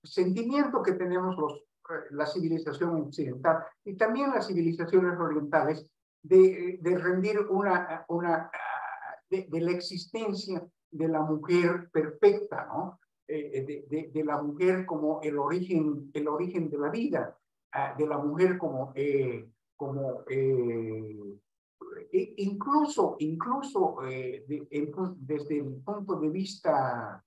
sentimiento que tenemos la civilización occidental y también las civilizaciones orientales de rendir de la existencia de la mujer perfecta, ¿no? De la mujer como el origen de la vida, de la mujer como incluso desde el punto de vista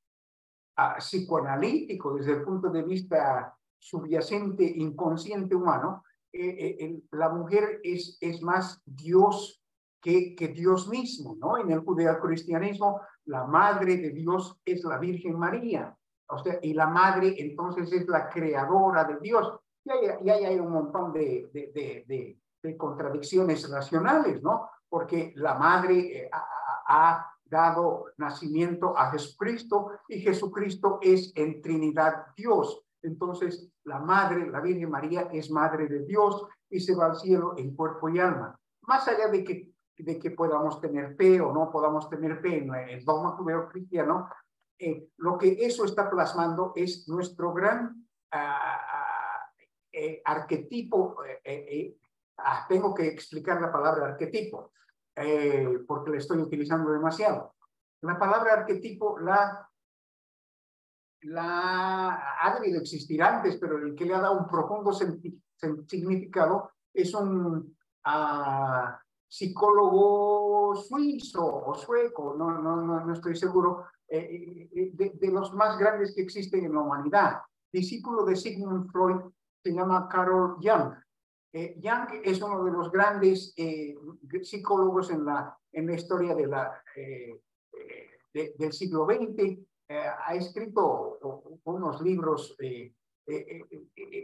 psicoanalítico, desde el punto de vista subyacente, inconsciente humano, la mujer es más Dios que Dios mismo, ¿no? En el judeocristianismo, la madre de Dios es la Virgen María, o sea, y la madre entonces es la creadora de Dios. Y hay un montón de contradicciones racionales, ¿no? Porque la madre ha dado nacimiento a Jesucristo y Jesucristo es en Trinidad Dios. Entonces, la madre, la Virgen María, es madre de Dios y se va al cielo en cuerpo y alma. Más allá de que podamos tener fe o no podamos tener fe en el dogma judeocristiano, lo que eso está plasmando es nuestro gran arquetipo. Tengo que explicar la palabra arquetipo, porque la estoy utilizando demasiado. La palabra arquetipo ha debido existir antes, pero el que le ha dado un profundo significado es un psicólogo suizo o sueco, no estoy seguro, de los más grandes que existen en la humanidad. Discípulo de Sigmund Freud, se llama Carl Jung. Jung es uno de los grandes psicólogos en la historia del siglo XX. ha escrito unos libros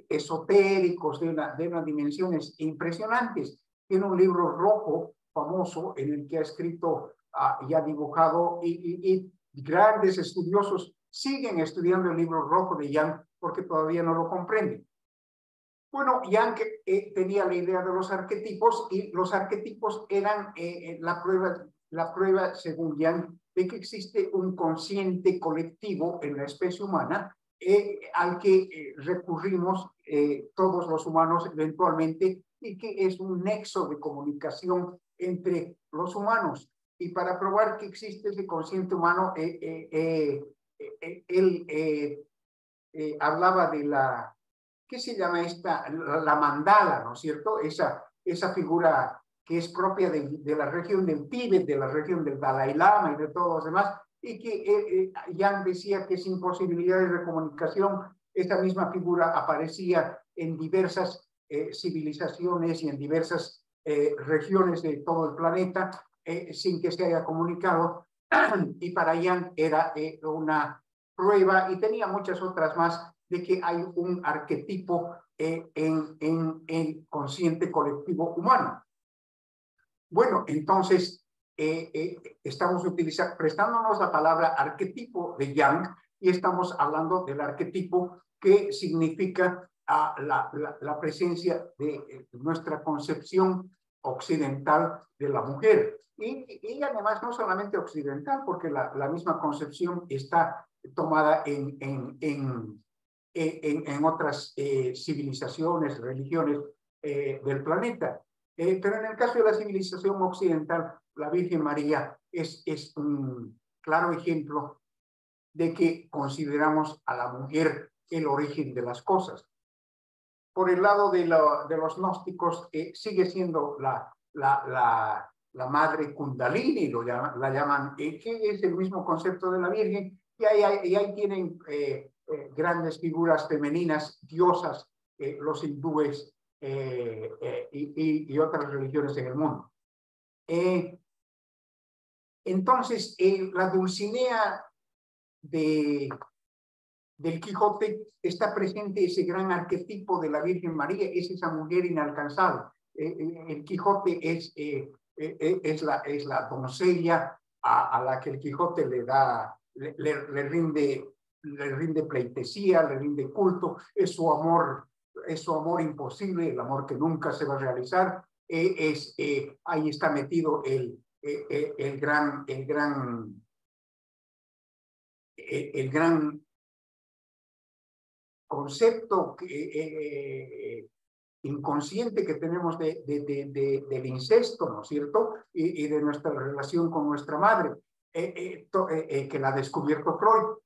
esotéricos de unas dimensiones impresionantes. Tiene un libro rojo famoso en el que ha escrito y ha dibujado, y grandes estudiosos siguen estudiando el libro rojo de Jung porque todavía no lo comprenden. Bueno, Jung tenía la idea de los arquetipos, y los arquetipos eran la prueba, según Jung, de que existe un consciente colectivo en la especie humana al que recurrimos todos los humanos eventualmente, y que es un nexo de comunicación entre los humanos. Y para probar que existe ese consciente humano, él hablaba de la, ¿qué se llama esta? La mandala, ¿no es cierto? Esa figura que es propia de la región del Tíbet, de la región del Dalai Lama y de todos los demás, y que Jung decía que sin posibilidades de comunicación, esta misma figura aparecía en diversas civilizaciones y en diversas regiones de todo el planeta sin que se haya comunicado, y para Jung era una prueba, y tenía muchas otras más, de que hay un arquetipo en el consciente colectivo humano. Bueno, entonces estamos prestándonos la palabra arquetipo de Jung, y estamos hablando del arquetipo que significa la presencia de nuestra concepción occidental de la mujer. Y además no solamente occidental, porque la misma concepción está tomada en otras civilizaciones, religiones del planeta. Pero en el caso de la civilización occidental, la Virgen María es un claro ejemplo de que consideramos a la mujer el origen de las cosas. Por el lado de los gnósticos, sigue siendo la madre Kundalini, la llaman, que es el mismo concepto de la Virgen, y ahí tienen grandes figuras femeninas, diosas, los hindúes y otras religiones en el mundo. Entonces, la Dulcinea del Quijote está presente ese gran arquetipo de la Virgen María, es esa mujer inalcanzable. El Quijote es la doncella a la que el Quijote le rinde pleitesía, le rinde culto, es su amor imposible, el amor que nunca se va a realizar. Ahí está metido el gran concepto inconsciente que tenemos del incesto, ¿no es cierto? Y de nuestra relación con nuestra madre, que la ha descubierto Freud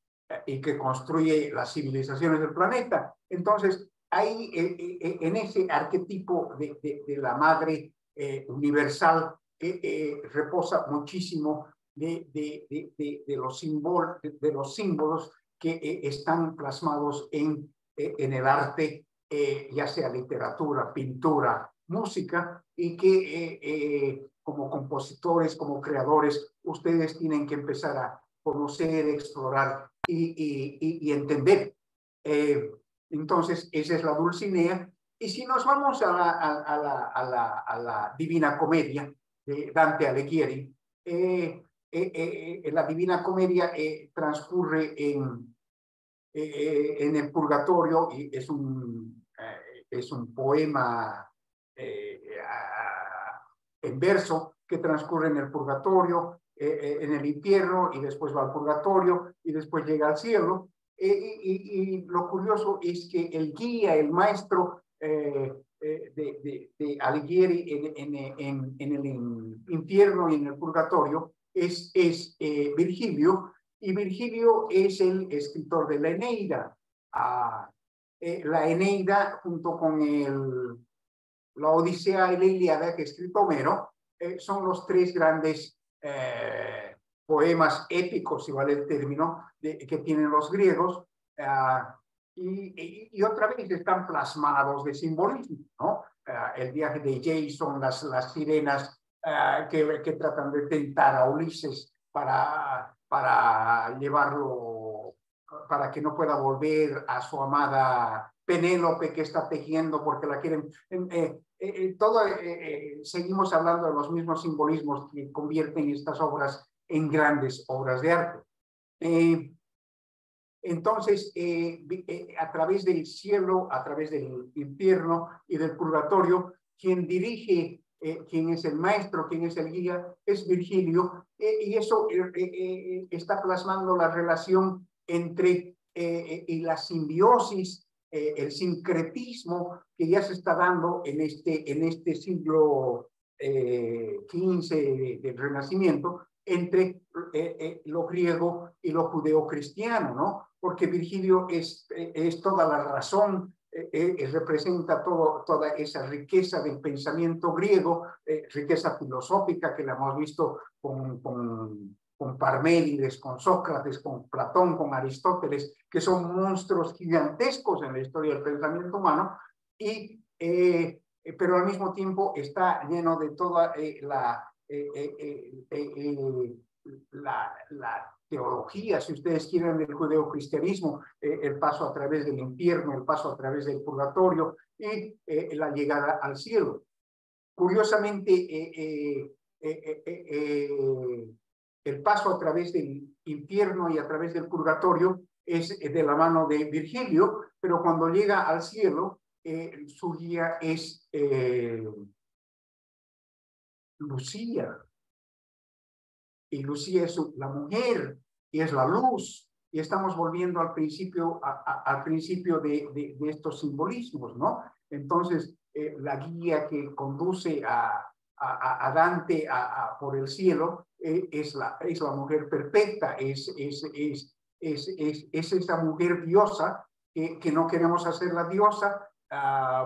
y que construye las civilizaciones del planeta. Entonces, ahí en ese arquetipo de la madre universal reposa muchísimo de los símbolos que están plasmados en el arte, ya sea literatura, pintura, música, y que como compositores, como creadores, ustedes tienen que empezar a conocer, explorar y entender. Entonces, esa es la Dulcinea. Y si nos vamos a la Divina Comedia de Dante Alighieri, la Divina Comedia transcurre en el Purgatorio, y es un poema en verso que transcurre en el Purgatorio, en el infierno, y después va al Purgatorio y después llega al cielo. Y lo curioso es que el guía, el maestro de Alighieri en el infierno y en el Purgatorio es Virgilio, y Virgilio es el escritor de la Eneida. La Eneida, junto con la Odisea y la Ilíada que ha escrito Homero, son los tres grandes poemas épicos, si vale el término, que tienen los griegos, y otra vez están plasmados de simbolismo, ¿no? El viaje de Jason, las sirenas que tratan de tentar a Ulises para llevarlo para que no pueda volver a su amada Penélope que está tejiendo porque la quieren. Seguimos hablando de los mismos simbolismos que convierten estas obras en grandes obras de arte. Entonces, a través del cielo, a través del infierno y del purgatorio, quien dirige, quien es el maestro, quien es el guía, es Virgilio, y eso está plasmando la relación entre y la simbiosis, el sincretismo que ya se está dando en este siglo XV del Renacimiento, entre lo griego y lo judeocristiano, ¿no? Porque Virgilio es toda la razón, representa toda esa riqueza del pensamiento griego, riqueza filosófica que la hemos visto con Parménides, con Sócrates, con Platón, con Aristóteles, que son monstruos gigantescos en la historia del pensamiento humano, pero al mismo tiempo está lleno de toda la teología, si ustedes quieren, del judeocristianismo, el paso a través del infierno, el paso a través del purgatorio y la llegada al cielo. Curiosamente, el paso a través del infierno y a través del purgatorio es de la mano de Virgilio, pero cuando llega al cielo, su guía es Lucía. Y Lucía es la mujer y es la luz. Y estamos volviendo al principio, al principio de estos simbolismos, ¿no? Entonces, la guía que conduce a Dante por el cielo es la mujer perfecta, es esa mujer diosa que no queremos hacerla diosa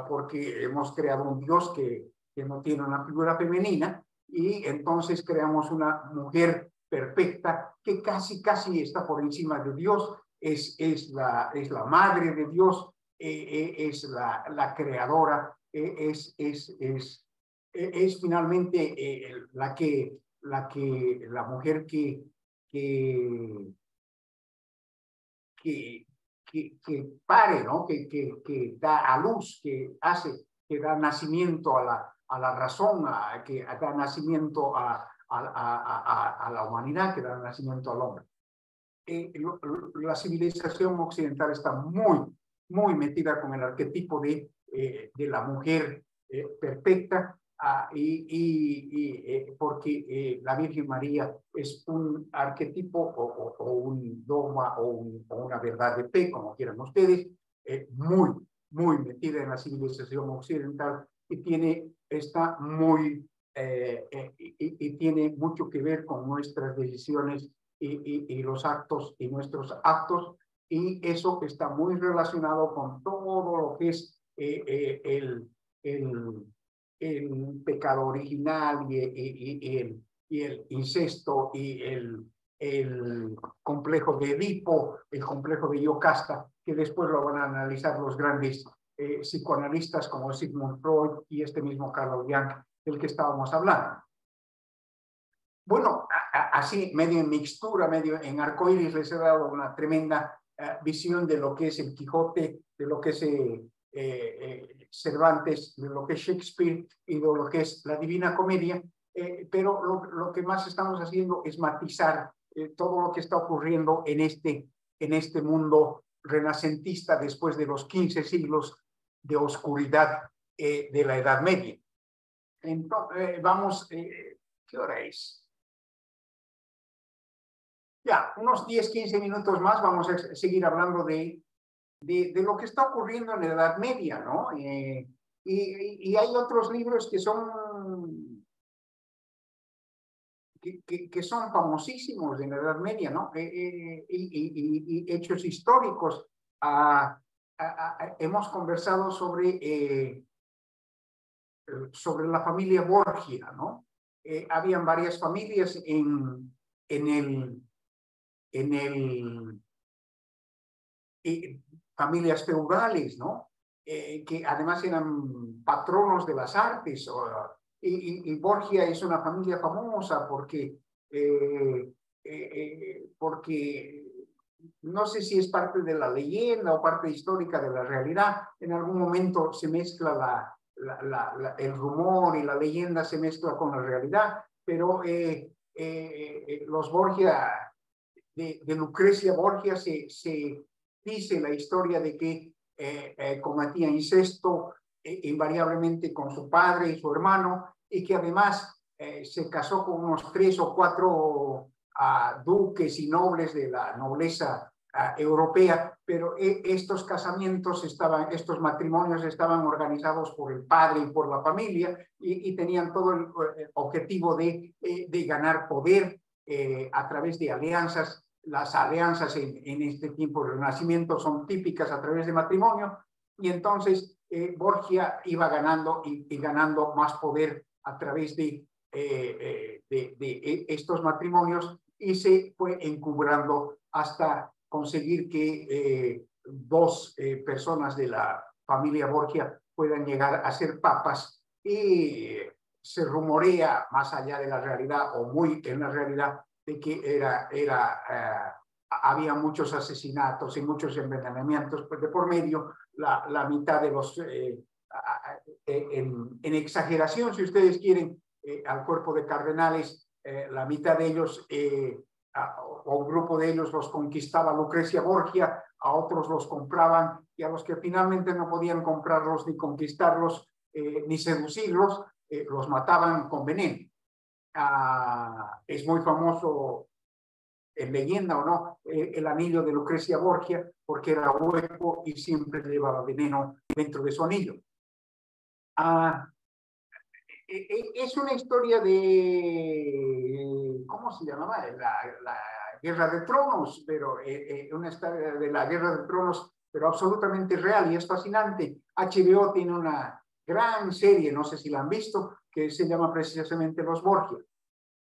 porque hemos creado un dios que no tiene una figura femenina, y entonces creamos una mujer perfecta que casi está por encima de Dios, es la madre de Dios, es la creadora, es finalmente la mujer que pare, ¿no? que da a luz, que da nacimiento a la razón, que da nacimiento a la humanidad, que da nacimiento al hombre. La civilización occidental está muy metida con el arquetipo de la mujer perfecta, porque la Virgen María es un arquetipo o un dogma o una verdad de fe, como quieran ustedes, muy metida en la civilización occidental y está y tiene mucho que ver con nuestras decisiones y los actos y nuestros actos, y eso está muy relacionado con todo lo que es el pecado original y el incesto y el complejo de Edipo, el complejo de Yocasta, que después lo van a analizar los grandes psicoanalistas como Sigmund Freud y este mismo Carl Jung del que estábamos hablando. Bueno, así medio en mixtura, medio en arcoíris, les he dado una tremenda visión de lo que es el Quijote, de lo que es Cervantes, de lo que es Shakespeare y de lo que es la Divina Comedia, pero lo que más estamos haciendo es matizar todo lo que está ocurriendo en este mundo renacentista después de los 15 siglos de oscuridad de la Edad Media. Entonces, vamos, ¿qué hora es? Ya, unos 10-15 minutos más vamos a seguir hablando de lo que está ocurriendo en la Edad Media, ¿no? Y hay otros libros que son famosísimos en la Edad Media, ¿no? Y hechos históricos. Hemos conversado sobre la familia Borgia, ¿no? Habían varias familias familias feudales, ¿no? Que además eran patronos de las artes. Y Borgia es una familia famosa porque no sé si es parte de la leyenda o parte histórica de la realidad. En algún momento se mezcla el rumor y la leyenda se mezcla con la realidad, pero los Borgia, de Lucrecia Borgia, se dice la historia de que cometía incesto invariablemente con su padre y su hermano, y que además se casó con unos 3 o 4 duques y nobles de la nobleza europea, pero estos casamientos estos matrimonios estaban organizados por el padre y por la familia, y tenían todo el objetivo de ganar poder a través de alianzas. Las alianzas en este tiempo del Renacimiento son típicas a través de matrimonio, y entonces Borgia iba ganando y ganando más poder a través de estos matrimonios, y se fue encubrando hasta conseguir que 2 personas de la familia Borgia puedan llegar a ser papas, y se rumorea, más allá de la realidad o muy en la realidad, de que había muchos asesinatos y muchos envenenamientos de por medio. La mitad de los, en exageración, si ustedes quieren, al cuerpo de cardenales, la mitad de ellos, o un grupo de ellos, los conquistaba Lucrecia Borgia, a otros los compraban, y a los que finalmente no podían comprarlos ni conquistarlos ni seducirlos, los mataban con veneno. Es muy famoso, en leyenda o no, el anillo de Lucrecia Borgia, porque era hueco y siempre llevaba veneno dentro de su anillo. Es una historia de, ¿cómo se llamaba? La Guerra de Tronos, pero una historia de la Guerra de Tronos, pero absolutamente real, y es fascinante. HBO tiene una gran serie, no sé si la han visto, que se llama precisamente Los Borgia.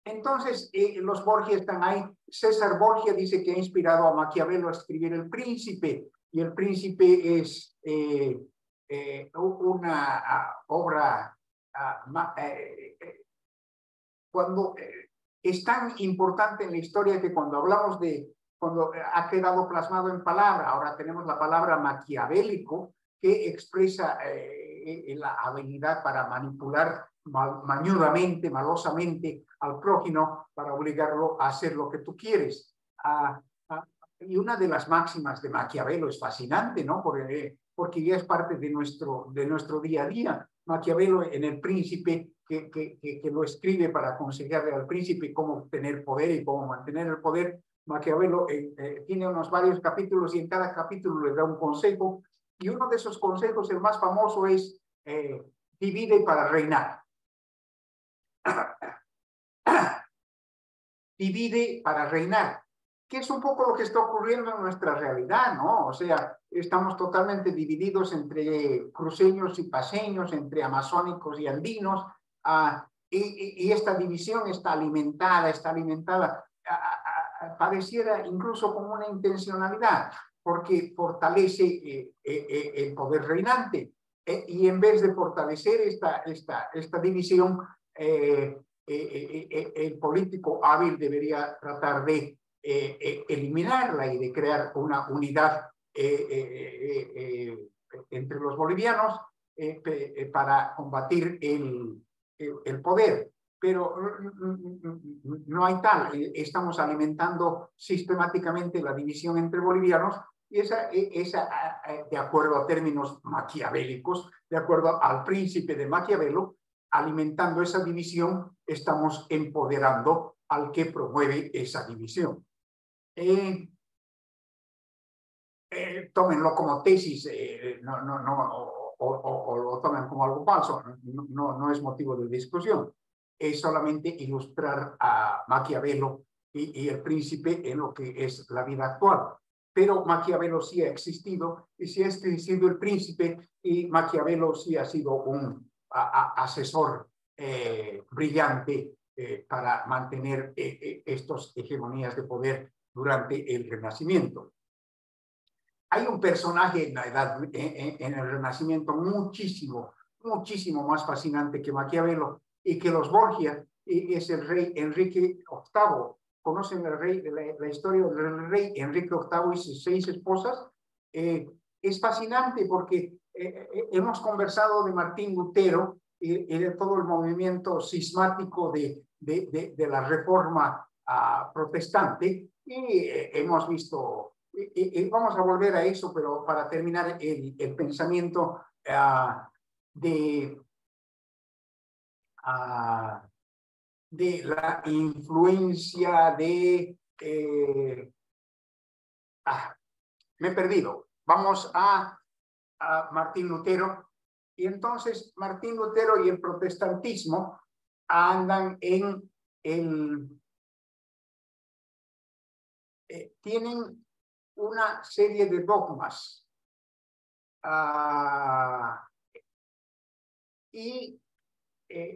Entonces, los Borgia están ahí. César Borgia dice que ha inspirado a Maquiavelo a escribir El Príncipe, y El Príncipe es una obra cuando es tan importante en la historia que cuando hablamos cuando ha quedado plasmado en palabra, ahora tenemos la palabra maquiavélico, que expresa la habilidad para manipular mañudamente, malosamente al prójimo, para obligarlo a hacer lo que tú quieres. Y una de las máximas de Maquiavelo es fascinante, ¿no? Porque ya es parte de nuestro día a día. Maquiavelo, en El Príncipe, que lo escribe para aconsejarle al príncipe cómo obtener poder y cómo mantener el poder, Maquiavelo tiene unos varios capítulos, y en cada capítulo le da un consejo, y uno de esos consejos, el más famoso, es divide para reinar. Divide para reinar, que es un poco lo que está ocurriendo en nuestra realidad, ¿no? O sea, estamos totalmente divididos entre cruceños y paseños, entre amazónicos y andinos, y esta división está alimentada, pareciera incluso como una intencionalidad, porque fortalece el poder reinante, y en vez de fortalecer esta división, el político hábil debería tratar de eliminarla y de crear una unidad entre los bolivianos para combatir el poder. Pero no hay tal. Estamos alimentando sistemáticamente la división entre bolivianos, y esa, de acuerdo a términos maquiavélicos, de acuerdo al Príncipe de Maquiavelo, alimentando esa división, estamos empoderando al que promueve esa división. Tómenlo como tesis, o lo tomen como algo falso, no es motivo de discusión. Es solamente ilustrar a Maquiavelo y el Príncipe en lo que es la vida actual. Pero Maquiavelo sí ha existido, y sí ha existido el Príncipe, y Maquiavelo sí ha sido un asesor brillante para mantener estas hegemonías de poder durante el Renacimiento. Hay un personaje en el Renacimiento muchísimo más fascinante que Maquiavelo y que los Borgia, es el rey Enrique VIII, conocen la historia del rey Enrique VIII y sus 6 esposas. Es fascinante porque hemos conversado de Martín Lutero y de todo el movimiento cismático de la reforma protestante, y hemos visto, vamos a volver a eso, pero para terminar el pensamiento de la influencia de... me he perdido. Vamos a Martín Lutero. Y entonces Martín Lutero y el protestantismo andan en tienen una serie de dogmas y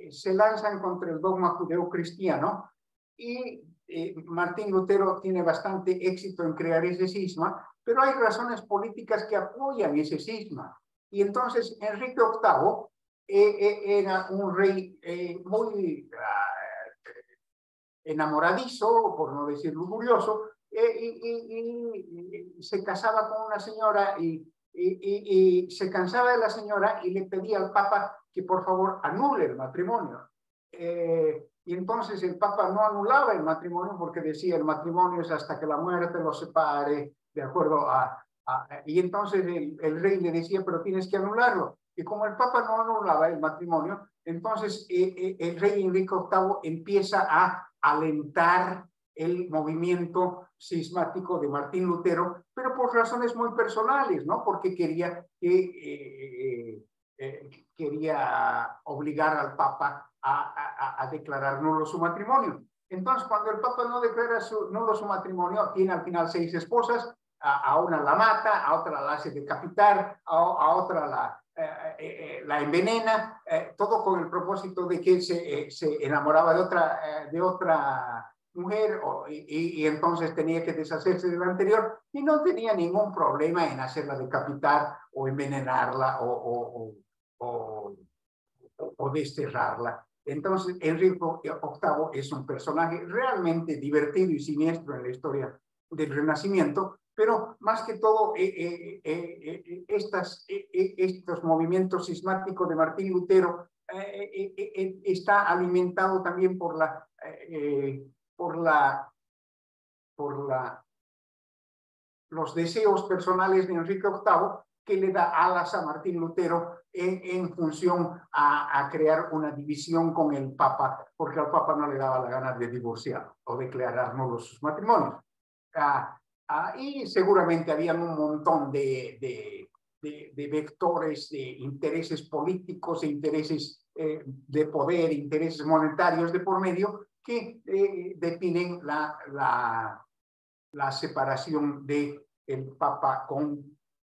se lanzan contra el dogma judeocristiano, y Martín Lutero tiene bastante éxito en crear ese cisma, pero hay razones políticas que apoyan ese cisma. Y entonces Enrique VIII era un rey muy enamoradizo, por no decir lujurioso, y se casaba con una señora y se cansaba de la señora y le pedía al Papa que por favor anule el matrimonio. Y entonces el Papa no anulaba el matrimonio porque decía el matrimonio es hasta que la muerte los separe, de acuerdo y entonces el rey le decía, pero tienes que anularlo. Y como el Papa no anulaba el matrimonio, entonces el rey Enrique VIII empieza a alentar el movimiento cismático de Martín Lutero, pero por razones muy personales, ¿no? Porque quería obligar al Papa a declarar nulo su matrimonio. Entonces, cuando el Papa no declara nulo su matrimonio, tiene al final 6 esposas, a una la mata, a otra la hace decapitar, a otra la envenena, todo con el propósito de que se enamoraba de otra mujer, y entonces tenía que deshacerse de la anterior, y no tenía ningún problema en hacerla decapitar o envenenarla o desterrarla. Entonces, Enrique VIII es un personaje realmente divertido y siniestro en la historia del Renacimiento, pero más que todo estos movimientos cismáticos de Martín Lutero está alimentado también por los deseos personales de Enrique VIII, que le da alas a Martín Lutero en función a crear una división con el Papa, porque al Papa no le daba la gana de divorciar o declarar nulos sus matrimonios. Y seguramente habían un montón de vectores de intereses políticos, de intereses de poder, intereses monetarios de por medio, que definen la separación del Papa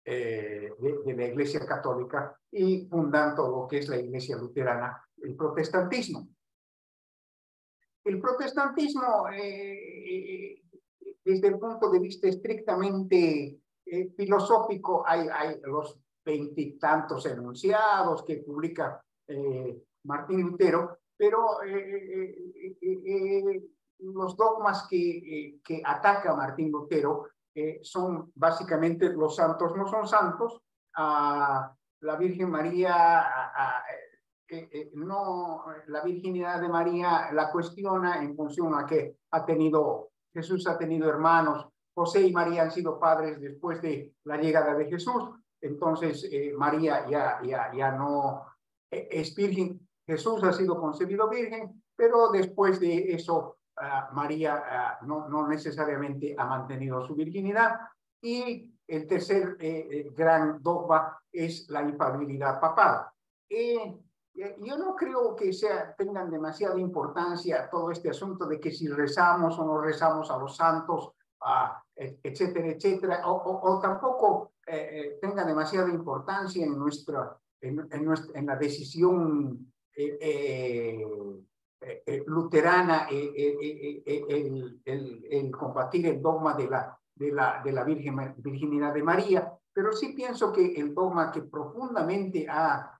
de la Iglesia Católica, y fundan todo lo que es la Iglesia Luterana, el protestantismo. El protestantismo, desde el punto de vista estrictamente filosófico, hay los 20 y tantos enunciados que publica Martín Lutero, pero los dogmas que ataca Martín Lutero son básicamente los santos no son santos, la Virgen María, no, la virginidad de María la cuestiona en función a que Jesús ha tenido hermanos, José y María han sido padres después de la llegada de Jesús, entonces María ya no es virgen, Jesús ha sido concebido virgen, pero después de eso María no necesariamente ha mantenido su virginidad. Y el tercer gran dogma es la infalibilidad papal. Yo no creo que tengan demasiada importancia todo este asunto de que si rezamos o no rezamos a los santos, etcétera, etcétera, o tampoco tenga demasiada importancia en la decisión luterana el combatir el dogma de la virginidad de María, pero sí pienso que el dogma que profundamente ha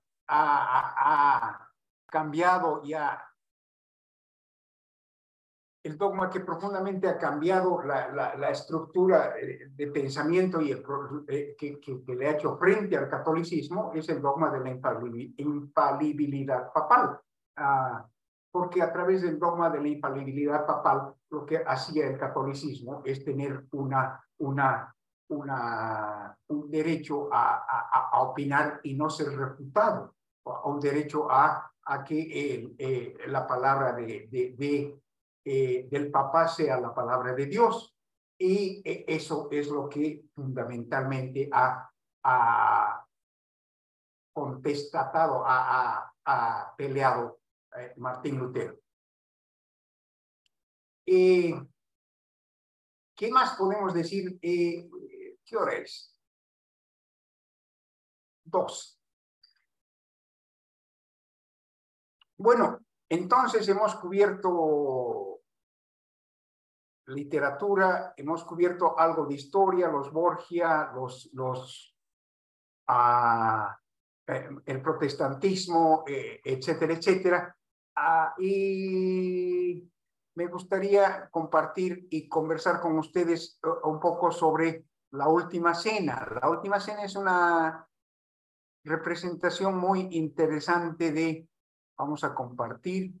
cambiado y ha el dogma que profundamente ha cambiado la estructura de pensamiento y que le ha hecho frente al catolicismo es el dogma de la infalibilidad papal. Porque a través del dogma de la infalibilidad papal, lo que hacía el catolicismo es tener un derecho a opinar y no ser refutado, un derecho a que la palabra del Papa sea la palabra de Dios. Y eso es lo que fundamentalmente ha contestatado, ha peleado Martín Lutero. ¿Qué más podemos decir? ¿Qué hora es? 2. Bueno, entonces hemos cubierto literatura, hemos cubierto algo de historia, los Borgia, el protestantismo, etcétera, etcétera. Y me gustaría compartir y conversar con ustedes un poco sobre la Última Cena. La Última Cena es una representación muy interesante de, vamos a compartir.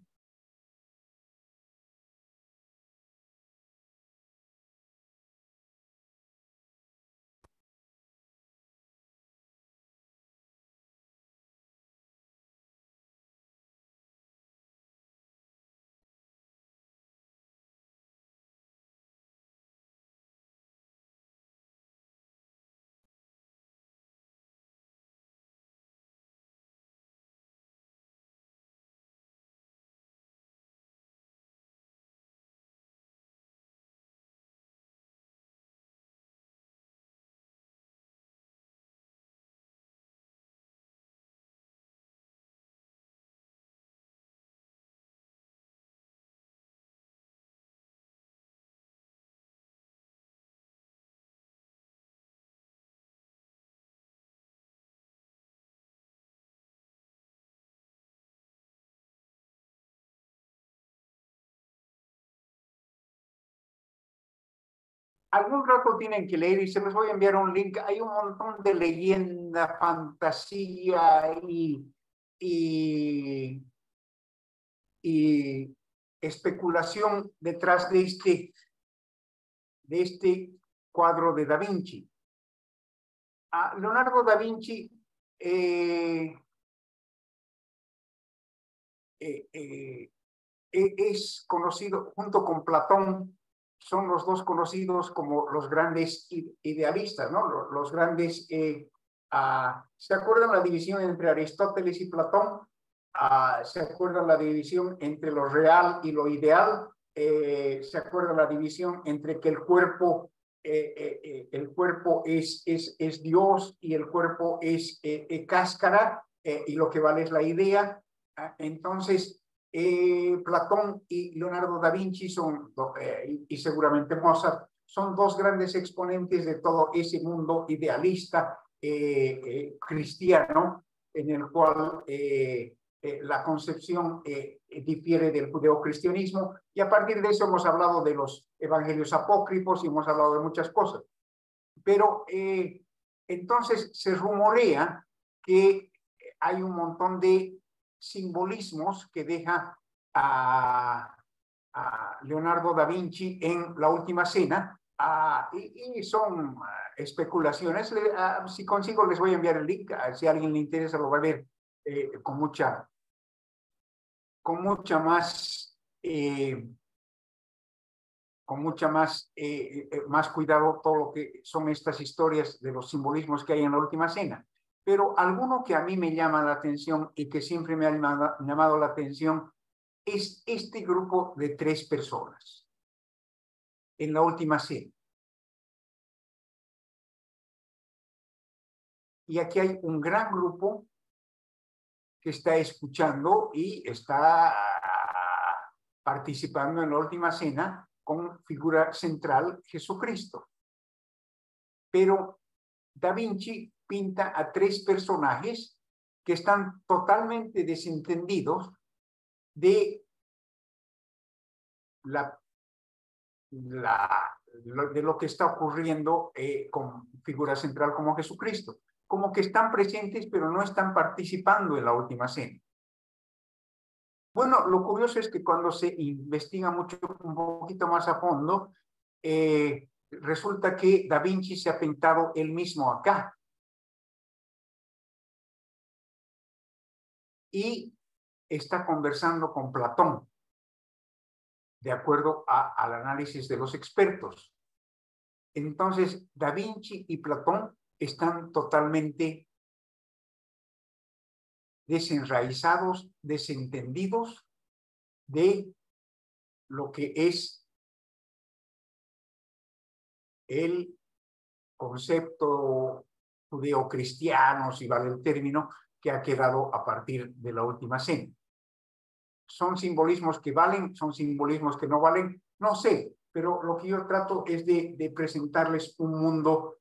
Algún rato tienen que leer y se les voy a enviar un link. Hay un montón de leyenda, fantasía y especulación detrás de este cuadro de Da Vinci. Leonardo da Vinci es conocido junto con Platón, son los dos conocidos como los grandes idealistas, ¿no? Los grandes, ¿se acuerdan la división entre Aristóteles y Platón? ¿Se acuerdan la división entre lo real y lo ideal? ¿Se acuerdan la división entre que el cuerpo es Dios y el cuerpo es cáscara y lo que vale es la idea? Entonces, Platón y Leonardo da Vinci son, y seguramente Mozart, son dos grandes exponentes de todo ese mundo idealista cristiano, en el cual la concepción difiere del judeocristianismo, y a partir de eso hemos hablado de los evangelios apócrifos y hemos hablado de muchas cosas. Pero entonces se rumorea que hay un montón de simbolismos que deja a Leonardo da Vinci en La Última Cena, y son especulaciones. Si consigo les voy a enviar el link, si a alguien le interesa lo va a ver con mucha más cuidado todo lo que son estas historias de los simbolismos que hay en La Última Cena. Pero alguno que a mí me llama la atención y que siempre me ha llamado la atención es este grupo de 3 personas en La Última Cena. Y aquí hay un gran grupo que está escuchando y está participando en La Última Cena con figura central Jesucristo. Pero Da Vinci pinta a 3 personajes que están totalmente desentendidos de la de lo que está ocurriendo con figura central como Jesucristo. Como que están presentes, pero no están participando en la última cena. Bueno, lo curioso es que cuando se investiga mucho, un poquito más a fondo, resulta que Da Vinci se ha pintado él mismo acá. Y está conversando con Platón, de acuerdo al análisis de los expertos. Entonces, Da Vinci y Platón están totalmente desenraizados, desentendidos de lo que es el concepto judeocristiano, si vale el término, que ha quedado a partir de la última cena. ¿Son simbolismos que valen? ¿Son simbolismos que no valen? No sé, pero lo que yo trato es de presentarles un mundo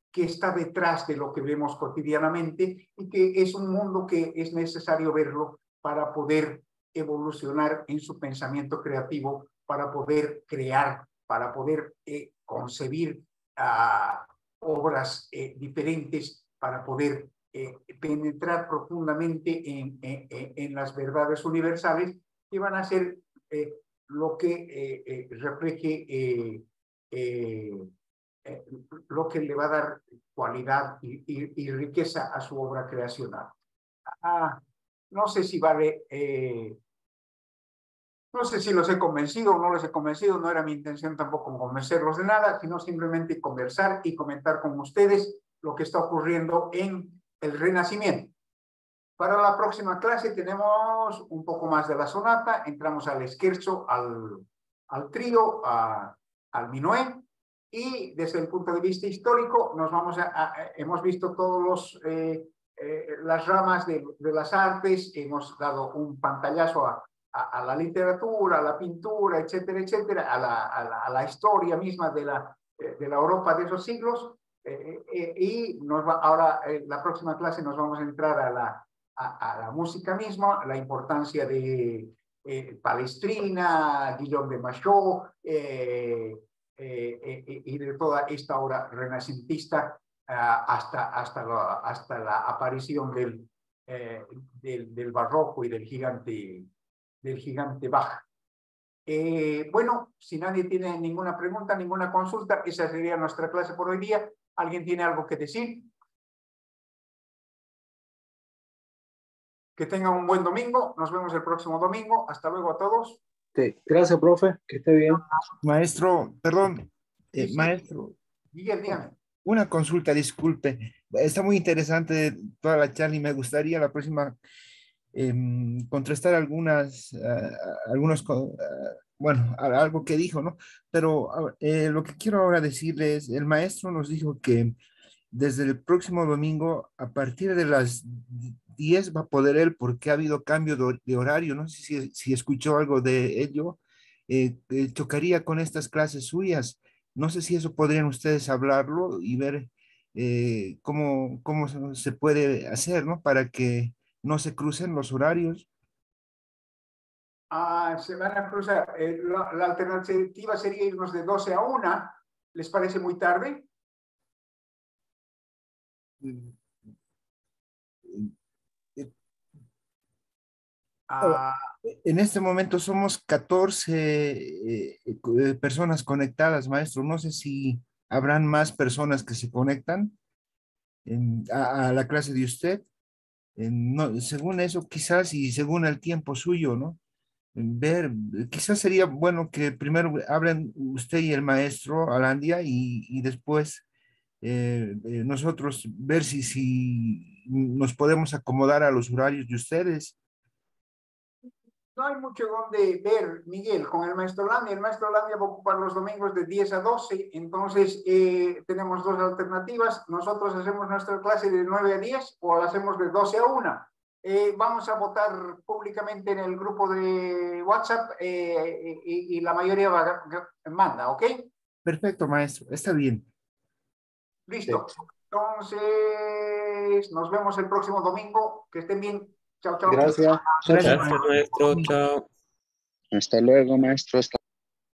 que está detrás de lo que vemos cotidianamente y que es un mundo que es necesario verlo para poder evolucionar en su pensamiento creativo, para poder crear, para poder concebir obras diferentes, para poder penetrar profundamente en las verdades universales que van a ser lo que refleje lo que le va a dar cualidad y riqueza a su obra creacional. No sé si vale, no sé si los he convencido o no los he convencido, no era mi intención tampoco convencerlos de nada, sino simplemente conversar y comentar con ustedes lo que está ocurriendo en el Renacimiento. Para la próxima clase tenemos un poco más de la sonata, entramos al scherzo, al trío, al minué, y desde el punto de vista histórico nos vamos hemos visto todos las ramas de las artes, hemos dado un pantallazo a la literatura, a la pintura, etcétera, etcétera, a la historia misma de la Europa de esos siglos, y ahora la próxima clase nos vamos a entrar a la música misma, la importancia de Palestrina, Guillaume de Machaut, y de toda esta obra renacentista hasta la aparición del barroco y del gigante Bach. Bueno, si nadie tiene ninguna pregunta, ninguna consulta, esa sería nuestra clase por hoy día. ¿Alguien tiene algo que decir? Que tengan un buen domingo. Nos vemos el próximo domingo. Hasta luego a todos. Sí, gracias, profe. Que esté bien. Maestro, perdón, Sí, sí. maestro, Miguel, dígame. una consulta, disculpe. Está muy interesante toda la charla y me gustaría la próxima contrastar bueno, algo que dijo, ¿no? Pero lo que quiero ahora decirles, el maestro nos dijo que desde el próximo domingo, a partir de las 10 va a poder él, porque ha habido cambio de horario. No sé si escuchó algo de ello. Chocaría con estas clases suyas. No sé si eso podrían ustedes hablarlo y ver cómo se puede hacer, ¿no? Para que no se crucen los horarios. Se van a cruzar. La alternativa sería irnos de 12 a 1. ¿Les parece muy tarde? En este momento somos 14 personas conectadas, maestro. No sé si habrán más personas que se conectan a la clase de usted. No, según eso, quizás, y según el tiempo suyo, ¿no? Ver, quizás sería bueno que primero hablen usted y el maestro Alandia y después nosotros ver si nos podemos acomodar a los horarios de ustedes. No hay mucho donde ver, Miguel, con el maestro Landia. El maestro Landia va a ocupar los domingos de 10 a 12, entonces tenemos dos alternativas. Nosotros hacemos nuestra clase de 9 a 10 o la hacemos de 12 a 1. Vamos a votar públicamente en el grupo de WhatsApp y la mayoría manda, ¿ok? Perfecto, maestro, está bien. Listo. Entonces, nos vemos el próximo domingo. Que estén bien. Chao, chao. Gracias. Gracias, Gracias, maestro. Chao. Hasta luego, maestro. Hasta